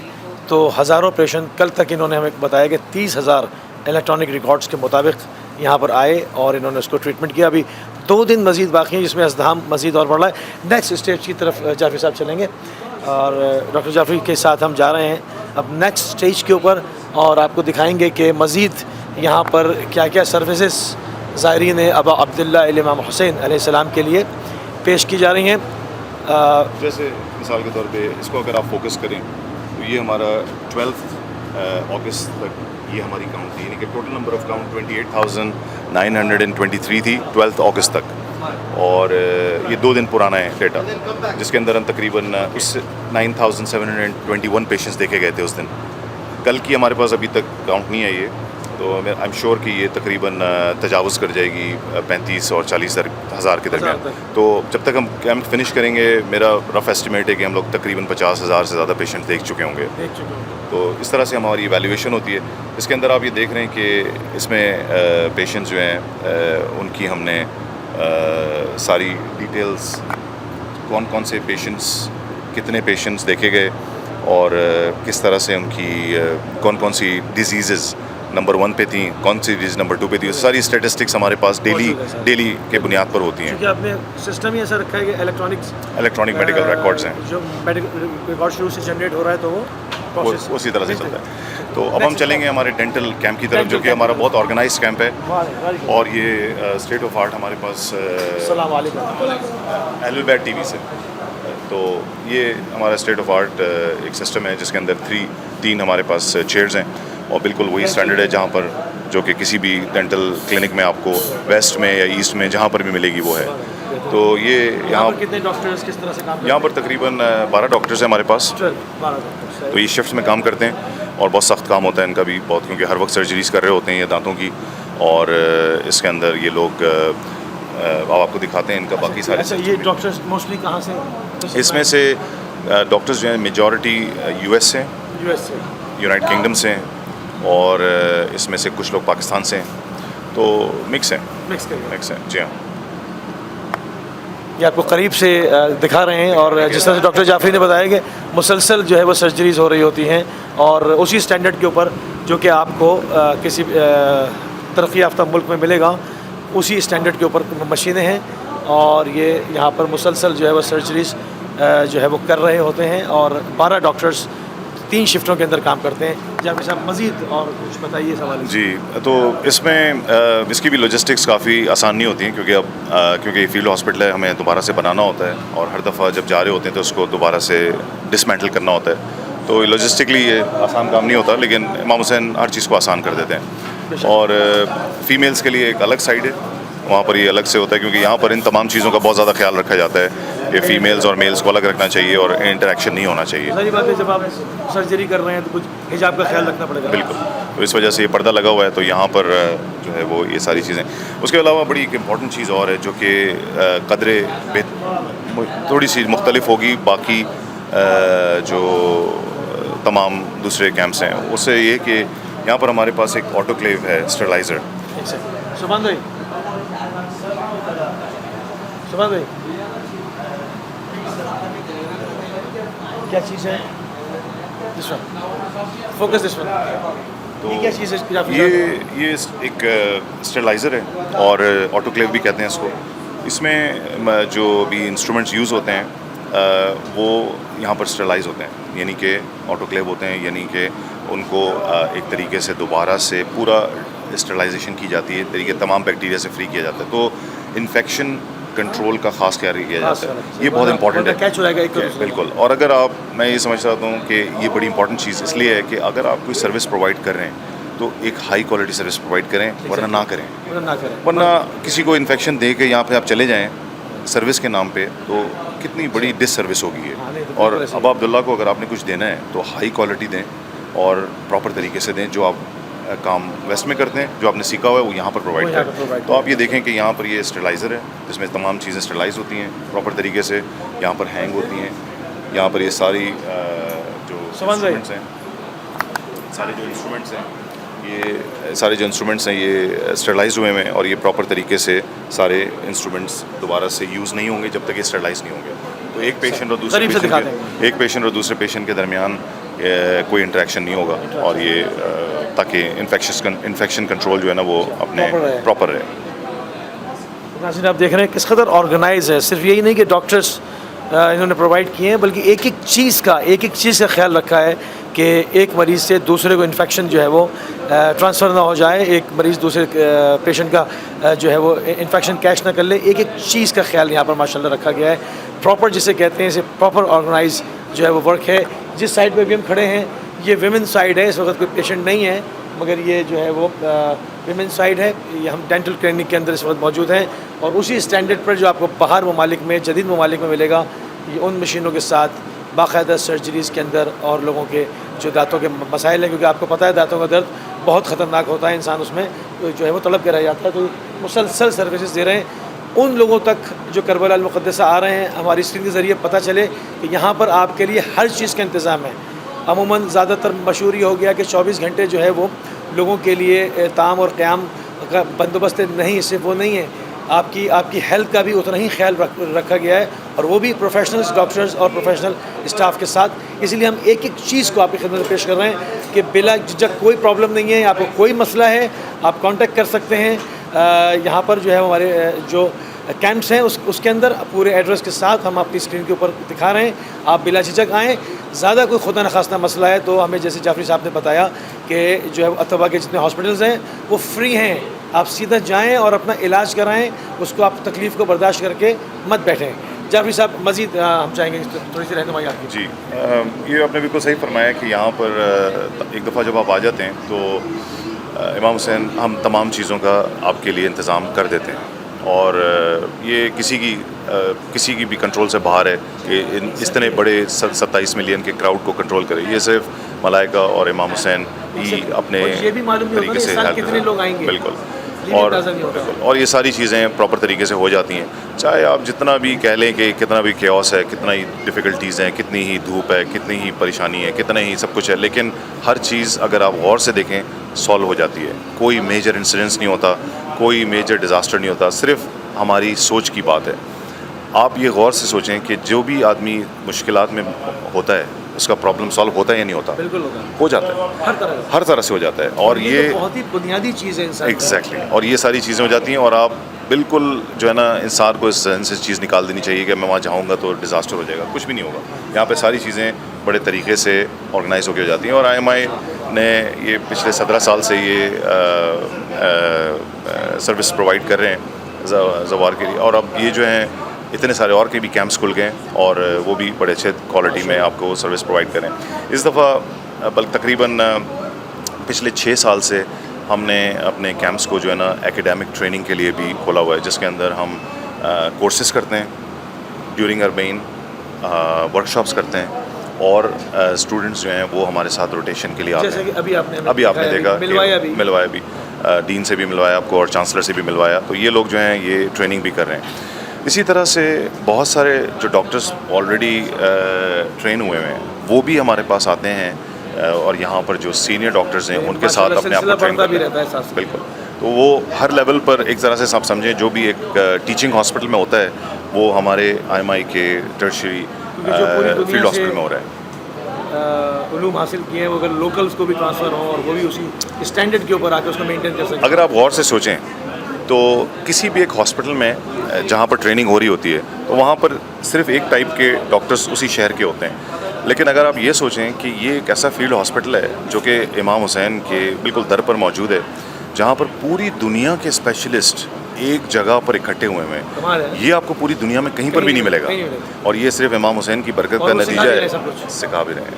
तो हज़ारों पेशेंट, कल तक इन्होंने हमें बताया कि 30,000 इलेक्ट्रॉनिक रिकॉर्ड्स के मुताबिक यहाँ पर आए और इन्होंने उसको ट्रीटमेंट किया। अभी 2 दिन मज़ीद बाकी हैं जिसमें अज़दाम मज़ीद और बढ़ रहा है। नेक्स्ट स्टेज की तरफ जाफरी साहब चलेंगे और डॉक्टर जाफरी के साथ हम जा रहे हैं अब नेक्स्ट स्टेज के ऊपर और आपको दिखाएंगे कि मज़ीद यहाँ पर क्या क्या सर्विसेज ज़ायरीन अबा अब्दुल्ला इमाम हुसैन अलैहिस्सलाम के लिए पेश की जा रही हैं। जैसे मिसाल के तौर पे इसको अगर आप फोकस करें तो ये हमारा 12 अगस्त तक ये हमारी काउंट थी, यानी कि टोटल नंबर ऑफ़ काउंट 28,923 थी 12 अगस्त तक। और ये 2 दिन पुराना है डेटा, जिसके अंदर हम तकरीबन उस 9,721 पेशेंट्स देखे गए थे उस दिन। कल की हमारे पास अभी तक काउंट नहीं है ये, तो आई एम श्योर कि ये तकरीबन तजावुज़ कर जाएगी 35 और 40 हज़ार के दरमियान। तो जब तक हम कैंप फिनिश करेंगे, मेरा रफ़ एस्टिमेट है कि हम लोग तकरीबन 50,000 से ज़्यादा पेशेंट देख चुके होंगे। तो इस तरह से हमारी इवैल्यूएशन होती है। इसके अंदर आप ये देख रहे हैं कि इसमें पेशेंट्स जो हैं उनकी हमने सारी डिटेल्स, कौन कौन से पेशेंट्स, कितने पेशेंट्स देखे गए और किस तरह से उनकी कौन कौन सी डिजीज़ नंबर 1 पे थी, कौन सी डिजीज़ नंबर 2 पे थी, सारी स्टेटिस्टिक्स हमारे पास डेली के बुनियाद पर होती हैं। क्योंकि आपने सिस्टम ही ऐसा रखा है कि इलेक्ट्रॉनिक मेडिकल रिकॉर्ड्स हैं, जो मेडिकल रिकॉर्ड शुरू से जनरेट हो रहा है तो वो प्रोसेस उसी तरह से चलता है। तो अब हम चलेंगे हमारे डेंटल कैंप की तरफ, जो कि हमारा बहुत ऑर्गेनाइज कैंप है और ये स्टेट ऑफ आर्ट हमारे पास अस्सलाम वालेकुम एल्बर्ट टीवी से। तो ये हमारा स्टेट ऑफ आर्ट एक सिस्टम है जिसके अंदर 3 हमारे पास चेयर्स हैं और बिल्कुल वही स्टैंडर्ड है जहाँ पर जो कि किसी भी डेंटल क्लिनिक में आपको वेस्ट में या ईस्ट में जहाँ पर भी मिलेगी वो है। तो ये यहाँ कितने डॉक्टर्स किस तरह से काम यहाँ पर तकरीबन 12 डॉक्टर्स हैं हमारे पास। 12 डॉक्टर्स। तो ये शिफ्ट में काम करते हैं और बहुत सख्त काम होता है इनका भी बहुत, क्योंकि हर वक्त सर्जरीज कर रहे होते हैं ये दांतों की। और इसके अंदर ये लोग अब आपको दिखाते हैं इनका बाकी सारे। अच्छा, ये डॉक्टर्स मोस्टली कहाँ से? इसमें से डॉक्टर्स जो हैं मेजॉरिटी US से, यूनाइटेड किंगडम से हैं और इसमें से कुछ लोग पाकिस्तान से हैं। तो मिक्स है जी हाँ। ये आपको करीब से दिखा रहे हैं और जिस तरह से डॉक्टर जाफरी ने बताया कि मुसलसल जो है वो सर्जरीज हो रही होती हैं और उसी स्टैंडर्ड के ऊपर जो कि आपको किसी तरक्की याफ्ता मुल्क में मिलेगा, उसी स्टैंडर्ड के ऊपर मशीनें हैं और ये यहाँ पर मुसलसल जो है वो सर्जरीज जो है वो कर रहे होते हैं। और 12 डॉक्टर्स 3 शिफ्टों के अंदर काम करते हैं। जाफरी साहब मज़ीद और कुछ बताइए सवाल। जी, तो इसमें इसकी भी लॉजिस्टिक्स काफ़ी आसान नहीं होती हैं, क्योंकि अब क्योंकि फील्ड हॉस्पिटल है, हमें दोबारा से बनाना होता है और हर दफ़ा जब जा रहे होते हैं तो उसको दोबारा से डिसमेंटल करना होता है। तो लॉजिस्टिकली ये आसान काम नहीं होता, लेकिन इमाम हुसैन हर चीज़ को आसान कर देते हैं। और फ़ीमेल्स के लिए एक अलग साइड है, वहाँ पर ये अलग से होता है, क्योंकि यहाँ पर इन तमाम चीज़ों का बहुत ज़्यादा ख्याल रखा जाता है कि फ़ीमेल्स और मेल्स को अलग रखना चाहिए और इंटरेक्शन नहीं होना चाहिए। सारी बात है, जब आप सर्जरी कर रहे हैं तो कुछ हिजाब का ख्याल रखना पड़ेगा। बिल्कुल, तो इस वजह से ये पर्दा लगा हुआ है, तो यहाँ पर जो है वो ये सारी चीज़ें। उसके अलावा बड़ी एक इम्पॉर्टेंट चीज़ और है जो कि कदरे थोड़ी सी मुख्तलिफ होगी बाकी जो तमाम दूसरे कैंप्स हैं उससे, ये कि यहाँ पर हमारे पास एक ऑटोक्लेव है, स्टरलाइज़र। सुभान भाई, सुभान भाई, क्या चीज़ है? This one, focus this one. तो ये क्या चीज़ है? ये एक स्टरलाइज़र है और ऑटोक्लेव भी कहते हैं इसको। इसमें जो भी इंस्ट्रूमेंट्स यूज़ होते हैं वो यहाँ पर स्टरलाइज होते हैं, यानी कि ऑटोक्लेव होते हैं, यानी कि उनको एक तरीके से दोबारा से पूरा स्टरलाइजेशन की जाती है, तरीके तमाम बैक्टीरिया से फ्री किया जाता है। तो इन्फेक्शन कंट्रोल का खास ख्याल किया जाता है, ये बहुत इंपॉर्टेंट है। कैच हो जाएगा एक तरह से। बिल्कुल। और अगर आप, मैं ये समझ सकता हूँ कि ये बड़ी इंपॉर्टेंट चीज़ इसलिए है कि अगर आप कोई सर्विस प्रोवाइड कर रहे हैं तो एक हाई क्वालिटी सर्विस प्रोवाइड करें, वरना ना करें। वरना किसी को इन्फेक्शन दे के यहाँ पे आप चले जाएँ सर्विस के नाम पे, तो कितनी बड़ी डिससर्विस होगी ये। और अब अब्दुल्ला को अगर आपने कुछ देना है तो हाई क्वालिटी दें और प्रॉपर तरीके से दें, जो आप काम वेस्ट में करते हैं, जो आपने सीखा हुआ है वो यहाँ पर प्रोवाइड करें। तो आप ये देखें कि यहाँ पर ये स्टरलाइज़र है जिसमें तमाम चीज़ें स्टरलाइज होती हैं प्रॉपर तरीके से, यहाँ पर हैंग होती हैं, यहाँ पर ये सारी जो इंस्ट्रूमेंट्स हैं, सारे जो इंस्ट्रूमेंट्स हैं, ये सारे जो इंस्ट्रूमेंट्स हैं ये स्टरलाइज हुए हैं और ये प्रॉपर तरीके से सारे इंस्ट्रूमेंट्स दोबारा से यूज़ नहीं होंगे जब तक ये स्टरलाइज नहीं होंगे। तो एक पेशेंट और दूसरे पेशेंट के दरमियान कोई इंटरेक्शन नहीं होगा और ये ताकि इन्फेक्शन कंट्रोल जो है ना वो अपने प्रॉपर रहे। नाज़रीन, आप देख रहे हैं किस कदर ऑर्गेनाइज है। सिर्फ यही नहीं कि डॉक्टर्स इन्होंने प्रोवाइड किए हैं, बल्कि एक एक चीज़ का ख्याल रखा है कि एक मरीज़ से दूसरे को इन्फेक्शन जो है वो ट्रांसफ़र ना हो जाए, एक मरीज़ दूसरे पेशेंट का जो है वो इन्फेक्शन कैच ना कर ले। एक एक चीज़ का ख्याल यहाँ पर माशाल्लाह रखा गया है। प्रॉपर जिसे कहते हैं, इसे प्रॉपर ऑर्गेनाइज जो है वो वर्क है। जिस साइड पे भी हम खड़े हैं ये विमेन साइड है, इस वक्त कोई पेशेंट नहीं है, मगर ये जो है वो विमेन साइड है। ये हम डेंटल क्लिनिक के अंदर इस वक्त मौजूद हैं और उसी स्टैंडर्ड पर जो आपको बाहर ममालिक में, जदीद ममालिक में मिलेगा, ये उन मशीनों के साथ बाकायदा सर्जरीज़ के अंदर और लोगों के जो दांतों के मसाइल हैं, क्योंकि आपको पता है दांतों का दर्द बहुत ख़तरनाक होता है, इंसान उसमें जो है वो तड़प के रह जाता है। तो मुसलसल सर्विसेज दे रहे हैं उन लोगों तक जो करबला अल मुक़द्दसा आ रहे हैं। हमारी स्क्रीन के ज़रिए पता चले कि यहाँ पर आपके लिए हर चीज़ का इंतज़ाम है। अमूमन ज़्यादातर मशहूर ये हो गया कि 24 घंटे जो है वो लोगों के लिए ताम और क़याम का बंदोबस्त नहीं, सिर्फ वो नहीं है, आपकी हेल्थ का भी उतना ही ख्याल रखा गया है और वो भी प्रोफेशनल्स, डॉक्टर्स और प्रोफेशनल स्टाफ के साथ। इसलिए हम एक एक चीज़ को आपकी खिदमत में पेश कर रहे हैं कि बिला झिझक कोई प्रॉब्लम नहीं है, आपको कोई मसला है आप कांटेक्ट कर सकते हैं। यहाँ पर जो है हमारे जो कैंप्स हैं उसके अंदर पूरे एड्रेस के साथ हम अपनी स्क्रीन के ऊपर दिखा रहे हैं, आप बिला झिझक आएँ। ज़्यादा कोई खुदा न खास्ता मसला है तो हमें, जैसे जाफरी साहब ने बताया कि जो है अतबा के जितने हॉस्पिटल्स हैं वो फ्री हैं, आप सीधा जाएं और अपना इलाज कराएं, उसको आप तकलीफ़ को बर्दाश्त करके मत बैठें। जाफरी साहब मज़ीद हम चाहेंगे थोड़ी सी रहनुमाई आपकी। जी, ये आपने बिल्कुल सही फरमाया कि यहाँ पर एक दफ़ा जब आप आ जाते हैं तो इमाम हुसैन हम तमाम चीज़ों का आपके लिए इंतज़ाम कर देते हैं और ये किसी की भी कंट्रोल से बाहर है कि इतने बड़े 27 मिलियन के क्राउड को कंट्रोल करे। ये सिर्फ मलाइका और इमाम हुसैन ही अपने तरीके से कितने लोग आएंगे। बिल्कुल। और ये सारी चीज़ें प्रॉपर तरीके से हो जाती हैं, चाहे आप जितना भी कह लें कि कितना भी केओस है, कितना ही डिफ़िकल्टीज़ हैं, कितनी ही धूप है, कितनी ही परेशानी है, कितना ही सब कुछ है, लेकिन हर चीज़ अगर आप गौर से देखें सॉल्व हो जाती है। कोई मेजर इंसिडेंस नहीं होता, कोई मेजर डिज़ास्टर नहीं होता, सिर्फ हमारी सोच की बात है। आप ये गौर से सोचें कि जो भी आदमी मुश्किलात में होता है उसका प्रॉब्लम सॉल्व होता है या नहीं होता? बिल्कुल होता है, हो जाता है, हर तरह से हो जाता है। और ये बहुत ही बुनियादी चीज़ है इंसान। एग्जैक्टली। और ये सारी चीज़ें हो जाती हैं और आप बिल्कुल जो है ना इंसान को इस जहन से चीज़ निकाल देनी चाहिए कि मैं वहाँ जाऊँगा तो डिज़ास्टर हो जाएगा। कुछ भी नहीं होगा। यहाँ पे सारी चीज़ें बड़े तरीके से ऑर्गेनाइज होकर हो जाती हैं और IMI ने ये पिछले 17 साल से ये सर्विस प्रोवाइड कर रहे हैं ज़वार के लिए, और अब ये जो हैं इतने सारे और के भी कैंप्स खुल गए और वो भी बड़े अच्छे क्वालिटी में आपको सर्विस प्रोवाइड करें। इस दफ़ा बल्कि तकरीबन पिछले 6 साल से हमने अपने कैंप्स को जो है ना एकेडमिक ट्रेनिंग के लिए भी खोला हुआ है, जिसके अंदर हम कोर्सेज़ करते हैं ड्यूरिंग आवर मेन, वर्कशॉप्स करते हैं और स्टूडेंट्स जो हैं वो हमारे साथ रोटेशन के लिए आते जैसे हैं। कि अभी आपने देखा मिलवाया भी डीन से भी मिलवाया आपको और चांसलर से भी मिलवाया, तो ये लोग जो हैं ये ट्रेनिंग भी कर रहे हैं। इसी तरह से बहुत सारे जो डॉक्टर्स ऑलरेडी ट्रेन हुए हैं वो भी हमारे पास आते हैं और यहाँ पर जो सीनियर डॉक्टर्स हैं उनके साथ अपने आप को ट्रेन करते हैं। बिल्कुल, तो वो हर लेवल पर एक तरह से आप समझें जो भी एक टीचिंग हॉस्पिटल में होता है वो हमारे IMI के टर्शियरी फील्ड हॉस्पिटल में हो रहा है। उलूम हासिल किए हैं वो अगर लोकल्स को भी ट्रांसफ़र हो और वो भी उसी स्टैंडर्ड के ऊपर आके उसको मेंटेन कर सकें। अगर आप गौर से सोचें तो किसी भी एक हॉस्पिटल में जहाँ पर ट्रेनिंग हो रही होती है तो वहाँ पर सिर्फ एक टाइप के डॉक्टर्स उसी शहर के होते हैं, लेकिन अगर आप ये सोचें कि ये एक ऐसा फील्ड हॉस्पिटल है जो कि इमाम हुसैन के बिल्कुल दर पर मौजूद है, जहाँ पर पूरी दुनिया के स्पेशलिस्ट एक जगह पर इकट्ठे हुए हैं, ये आपको पूरी दुनिया में कहीं पर भी नहीं मिलेगा। और ये सिर्फ इमाम हुसैन की बरकत का नतीजा है।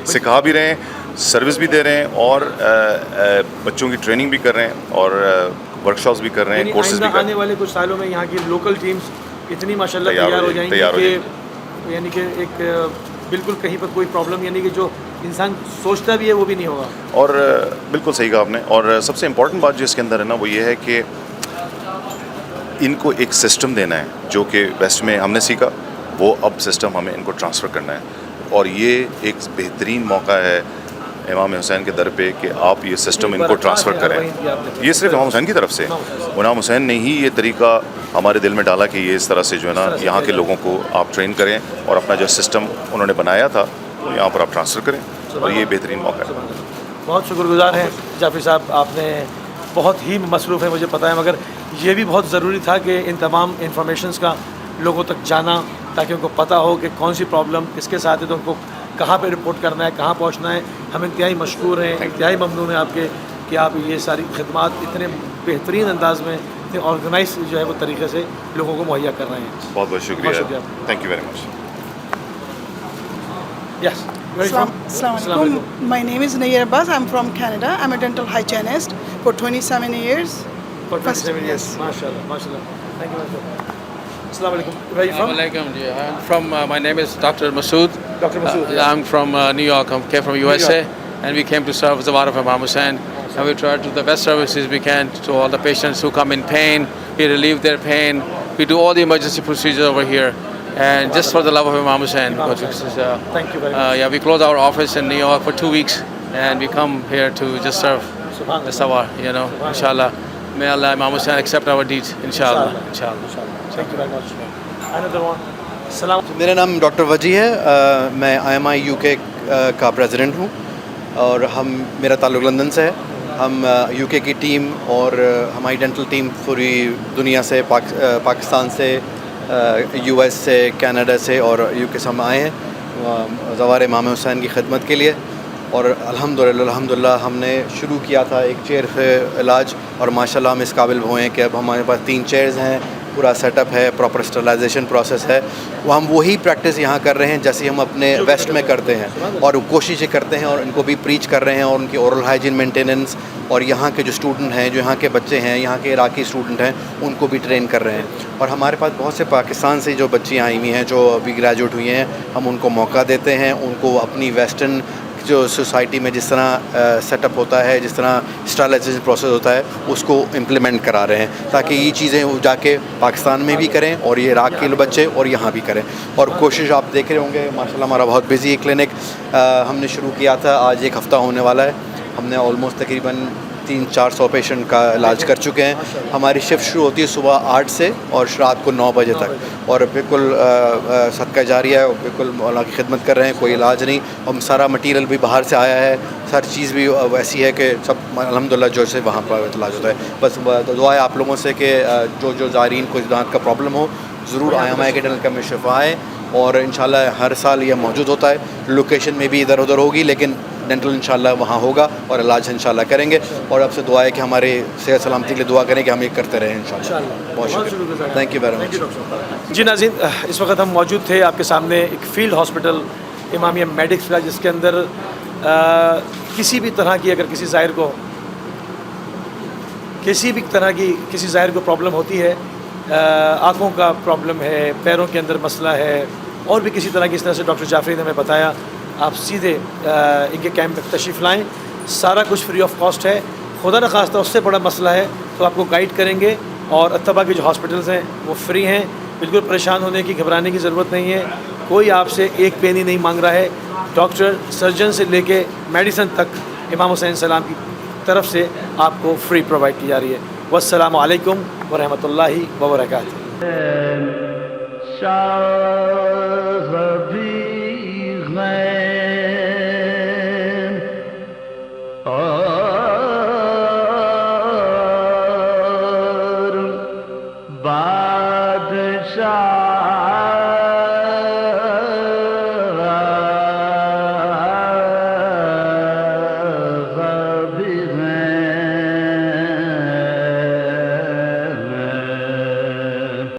सिखा भी रहे हैं, सर्विस भी दे रहे हैं और बच्चों की ट्रेनिंग भी कर रहे हैं और वर्कशॉप्स भी कर रहे हैं, कोर्सेज भी कर रहे हैं। आने वाले कुछ सालों में यहाँ की लोकल टीम्स इतनी माशाल्लाह तैयार हो जाएंगी कि यानी कि एक बिल्कुल कहीं पर कोई प्रॉब्लम यानी कि जो इंसान सोचता भी है वो भी नहीं होगा। और बिल्कुल सही कहा आपने। और सबसे इम्पॉर्टेंट बात जो इसके अंदर है ना वो ये है कि इनको एक सिस्टम देना है जो कि वेस्ट में हमने सीखा, वो अब सिस्टम हमें इनको ट्रांसफ़र करना है और ये एक बेहतरीन मौका है इमाम हुसैन के दर पे कि आप ये सिस्टम इनको ट्रांसफ़र करें। ये सिर्फ इमाम हुसैन की तरफ से, इमाम हुसैन ने ही ये तरीका हमारे दिल में डाला कि ये इस तरह से जो है ना यहाँ के लोगों को आप ट्रेन करें और अपना जो सिस्टम उन्होंने बनाया था तो यहाँ पर आप ट्रांसफ़र करें और ये बेहतरीन मौका है। बहुत शुक्रगुजार हैं जाफिर साहब, आपने बहुत ही मसरूफ़ है मुझे पता है, मगर ये भी बहुत ज़रूरी था कि इन तमाम इंफॉर्मेशंस का लोगों तक जाना ताकि उनको पता हो कि कौन सी प्रॉब्लम किसके साथ है तो उनको कहाँ पे रिपोर्ट करना है, कहाँ पहुँचना है। हम इंतहाई मशकूर हैं, इंतहाई ममनून हैं आपके कि आप ये सारी खिदमात इतने बेहतरीन अंदाज में इतने ऑर्गेनाइज जो है वो तरीके से लोगों को मुहैया कर रहे हैं। बहुत बहुत शुक्रिया, thank you very much. Yes, Assalamualaikum. My name is Nayir Abbas. I'm from Canada. I'm a dental hygienist for 27 years. For 27 years. MashaAllah, MashaAllah. Thank you, MashaAllah. Assalamualaikum. Where are you from? Assalamualaikum. I'm from. My name is Dr. Masood. Dr. Masood. I'm from New York. I came from USA, and we came to serve the Zawar of Imam Hussain. And we try to do the best services we can to all the patients who come in pain. We relieve their pain. We do all the emergency procedures over here. And just for the love of Imam Hussain. Thank you very much. Yeah, we close our office in New York for 2 weeks, and we come here to just serve the Zawar, you know, inshallah. May Allah Imam Hussain accept our deeds, inshallah. Inshallah. Thank you very much. Another one. Salam. मेरा नाम doctor वजी है, मैं IMI UK का president हूँ और मेरा ताल्लुक़ लंदन से है। हम UK की टीम और हमारी डेंटल टीम पूरी दुनिया से पाकिस्तान से, US से, कनाडा से और UK से हम आए हैं ज़वार इमाम हुसैन की खिदमत के लिए। और अल्हम्दुलिल्लाह हमने शुरू किया था एक चेयर से इलाज और माशाल्लाह हम इस काबिल हुए हैं कि अब हमारे पास 3 चेयर्स हैं, पूरा सेटअप है, प्रॉपर स्टरलाइजेशन प्रोसेस है। वो हम वही प्रैक्टिस यहाँ कर रहे हैं जैसे हम अपने वेस्ट में करते हैं और कोशिशें करते हैं और इनको भी प्रीच कर रहे हैं और उनकी ओरल हाइजीन मेंटेनेंस और यहाँ के जो स्टूडेंट हैं, जो यहाँ के बच्चे हैं, यहाँ के इराकी स्टूडेंट हैं, उनको भी ट्रेन कर रहे हैं। और हमारे पास बहुत से पाकिस्तान से जो बच्चियाँ आई हुई हैं जो अभी ग्रेजुएट हुई हैं, हम उनको मौका देते हैं, उनको अपनी वेस्टर्न जो सोसाइटी में जिस तरह सेटअप होता है, जिस तरह स्टरलाइजेशन प्रोसेस होता है, उसको इम्प्लीमेंट करा रहे हैं ताकि ये चीज़ें वो जाके पाकिस्तान में भी करें और ये इराक के बच्चे और यहाँ भी करें। और कोशिश आप देख रहे होंगे माशाल्लाह हमारा बहुत बिजी क्लिनिक हमने शुरू किया था, आज 1 हफ़्ता होने वाला है। हमने ऑलमोस्ट तकरीबन 300-400 पेशेंट का इलाज कर चुके हैं। हमारी शिफ्ट शुरू होती है सुबह 8 से और रात को 9 बजे तक, और बिल्कुल सदका जारी है, बिल्कुल मौला की खिदमत कर रहे हैं, कोई इलाज नहीं। हम सारा मटीरियल भी बाहर से आया है, हर चीज़ भी वैसी है कि सब अल्हम्दुलिल्लाह जो से वहाँ पर इलाज होता है। बस दुआ है आप लोगों से कि जो ज़ायरीन को दांत का प्रॉब्लम हो ज़रूर IMI के डेंटल कैंप में शिफा आए, और इंशाल्लाह हर साल ये मौजूद होता है। लोकेशन में भी इधर उधर होगी, लेकिन डेंटल इंशाल्लाह वहाँ होगा और इलाज इंशाल्लाह करेंगे। और आपसे दुआ है कि हमारे सेहत सलामती के लिए दुआ करें कि हम ये करते रहें इंशाल्लाह। बहुत शुक्रिया, थैंक यू वेरी मच। जी नाज़रीन, इस वक्त हम मौजूद थे आपके सामने एक फील्ड हॉस्पिटल इमामिया मेडिक्स का, जिसके अंदर किसी भी तरह की अगर किसी ज़ाहिर को प्रॉब्लम होती है, आँखों का प्रॉब्लम है, पैरों के अंदर मसला है, और भी किसी तरह की, इस तरह से डॉक्टर जाफरी ने हमें बताया, आप सीधे इनके कैंप में तशरीफ़ लाएँ। सारा कुछ फ्री ऑफ कॉस्ट है। खुदा न खास्ता उससे बड़ा मसला है तो आपको गाइड करेंगे, और अत्तबा के जो हॉस्पिटल्स हैं वो फ्री हैं। बिल्कुल परेशान होने की, घबराने की ज़रूरत नहीं है। कोई आपसे एक पेनी नहीं मांग रहा है। डॉक्टर, सर्जन से लेके मेडिसन तक इमाम हुसैन सलाम की तरफ से आपको फ्री प्रोवाइड की जा रही है। वस्सलामु अलैकुम व रहमतुल्लाहि व बरकातुहू। बादशाह